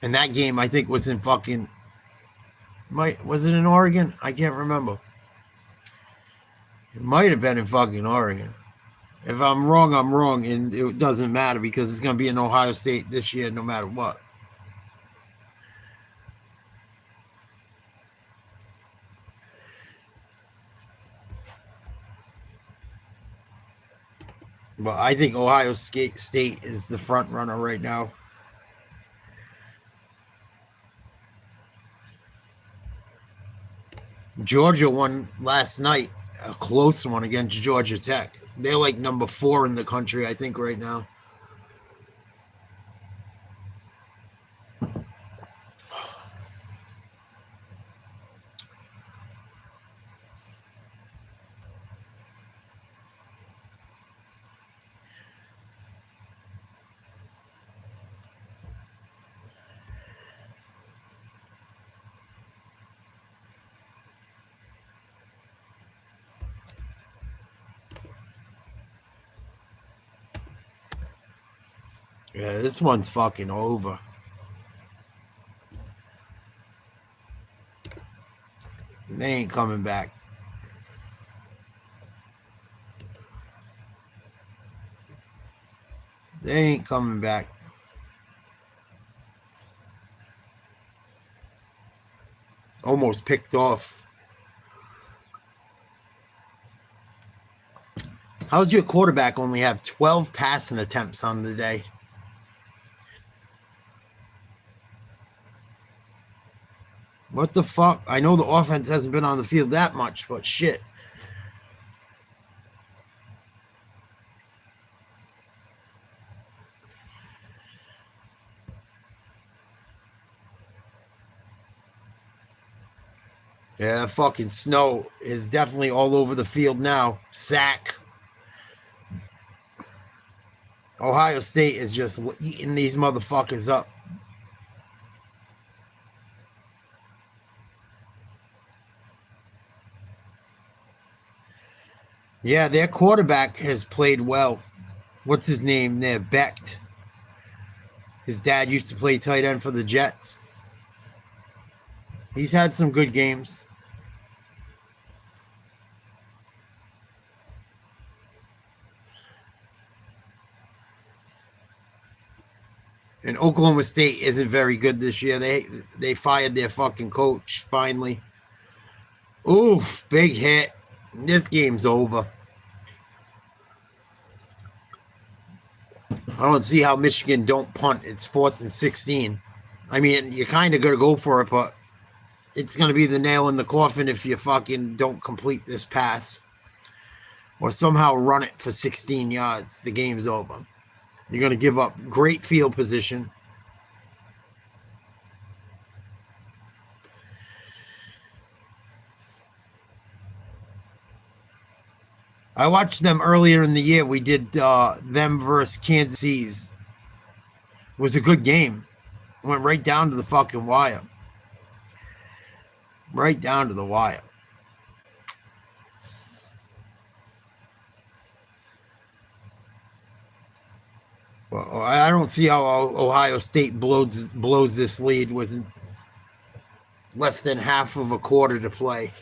And that game, I think, was in fucking... Was it in Oregon? I can't remember. It might have been in fucking Oregon. If I'm wrong, I'm wrong. And it doesn't matter because it's going to be in Ohio State this year no matter what. But I think Ohio State is the front runner right now. Georgia won last night, a close one against Georgia Tech. They're like number 4 in the country, I think, right now. Yeah, this one's fucking over. They ain't coming back. They ain't coming back. Almost picked off. How's your quarterback only have 12 passing attempts on the day? What the fuck? I know the offense hasn't been on the field that much, but shit. Yeah, that fucking snow is definitely all over the field now. Sack. Ohio State is just eating these motherfuckers up. Yeah, their quarterback has played well. What's his name there? Becht. His dad used to play tight end for the Jets. He's had some good games. And Oklahoma State isn't very good this year. They fired their fucking coach finally. Oof, big hit. This game's over. I don't see how Michigan don't punt. It's 4th and 16. I mean, you kind of got to go for it, but it's going to be the nail in the coffin if you fucking don't complete this pass or somehow run it for 16 yards. The game's over. You're going to give up great field position. I watched them earlier in the year. We did them versus Kansas City. It was a good game. Went right down to the fucking wire. Right down to the wire. Well, I don't see how Ohio State blows this lead with less than half of a quarter to play.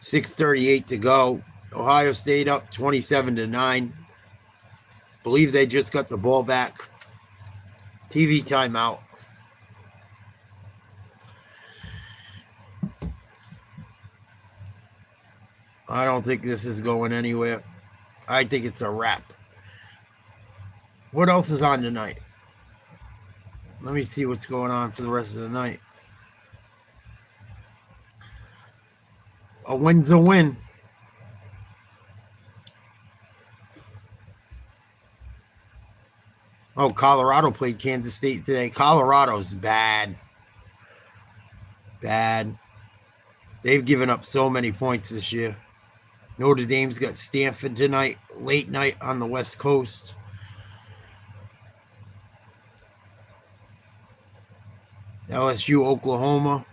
.638 to go. Ohio State up 27-9. Believe they just got the ball back. TV timeout. I don't think this is going anywhere. I think it's a wrap. What else is on tonight? Let me see what's going on for the rest of the night. A win's a win. Oh, Colorado played Kansas State today. Colorado's bad. Bad. They've given up so many points this year. Notre Dame's got Stanford tonight, late night on the West Coast. LSU, Oklahoma.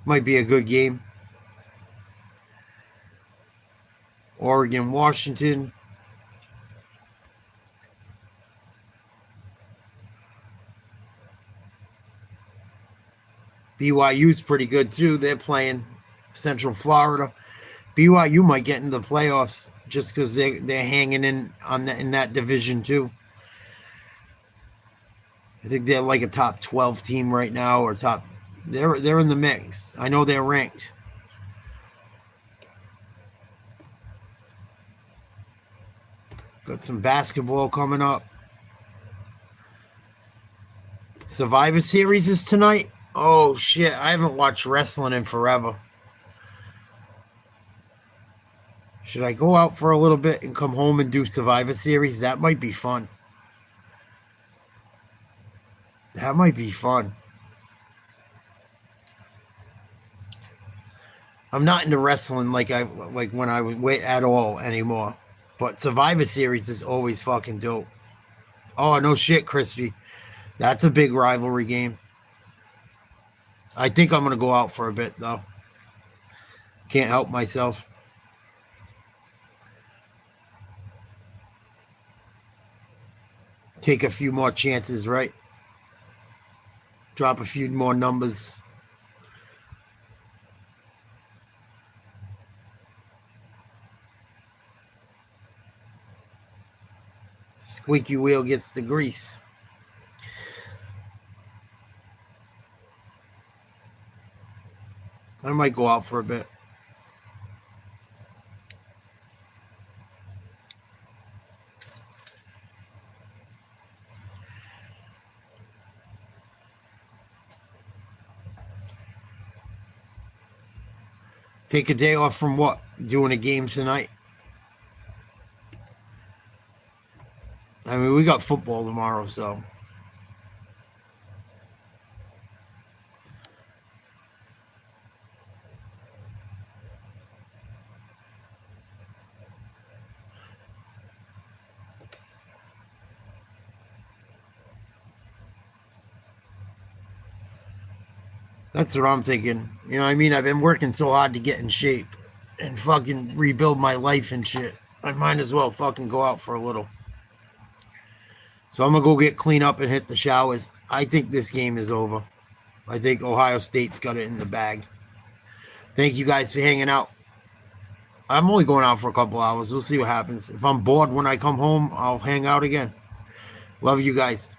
Might be a good game. Oregon, Washington. BYU's pretty good too. They're playing Central Florida. BYU might get into the playoffs just because they're hanging in that division too. I think they're like a top 12 team right now, or top. They're in the mix. I know they're ranked. Got some basketball coming up. Survivor Series is tonight. Oh shit! I haven't watched wrestling in forever. Should I go out for a little bit and come home and do Survivor Series? That might be fun. That might be fun. I'm not into wrestling like when I was at all anymore. But Survivor Series is always fucking dope. Oh no shit, Crispy. That's a big rivalry game. I think I'm gonna go out for a bit though. Can't help myself. Take a few more chances, right? Drop a few more numbers. Squeaky wheel gets the grease. I might go out for a bit. Take a day off from what? Doing a game tonight? I mean, we got football tomorrow, so. That's what I'm thinking. You know what I mean? I've been working so hard to get in shape and fucking rebuild my life and shit. I might as well fucking go out for a little. So I'm going to go get clean up and hit the showers. I think this game is over. I think Ohio State's got it in the bag. Thank you guys for hanging out. I'm only going out for a couple hours. We'll see what happens. If I'm bored when I come home, I'll hang out again. Love you guys.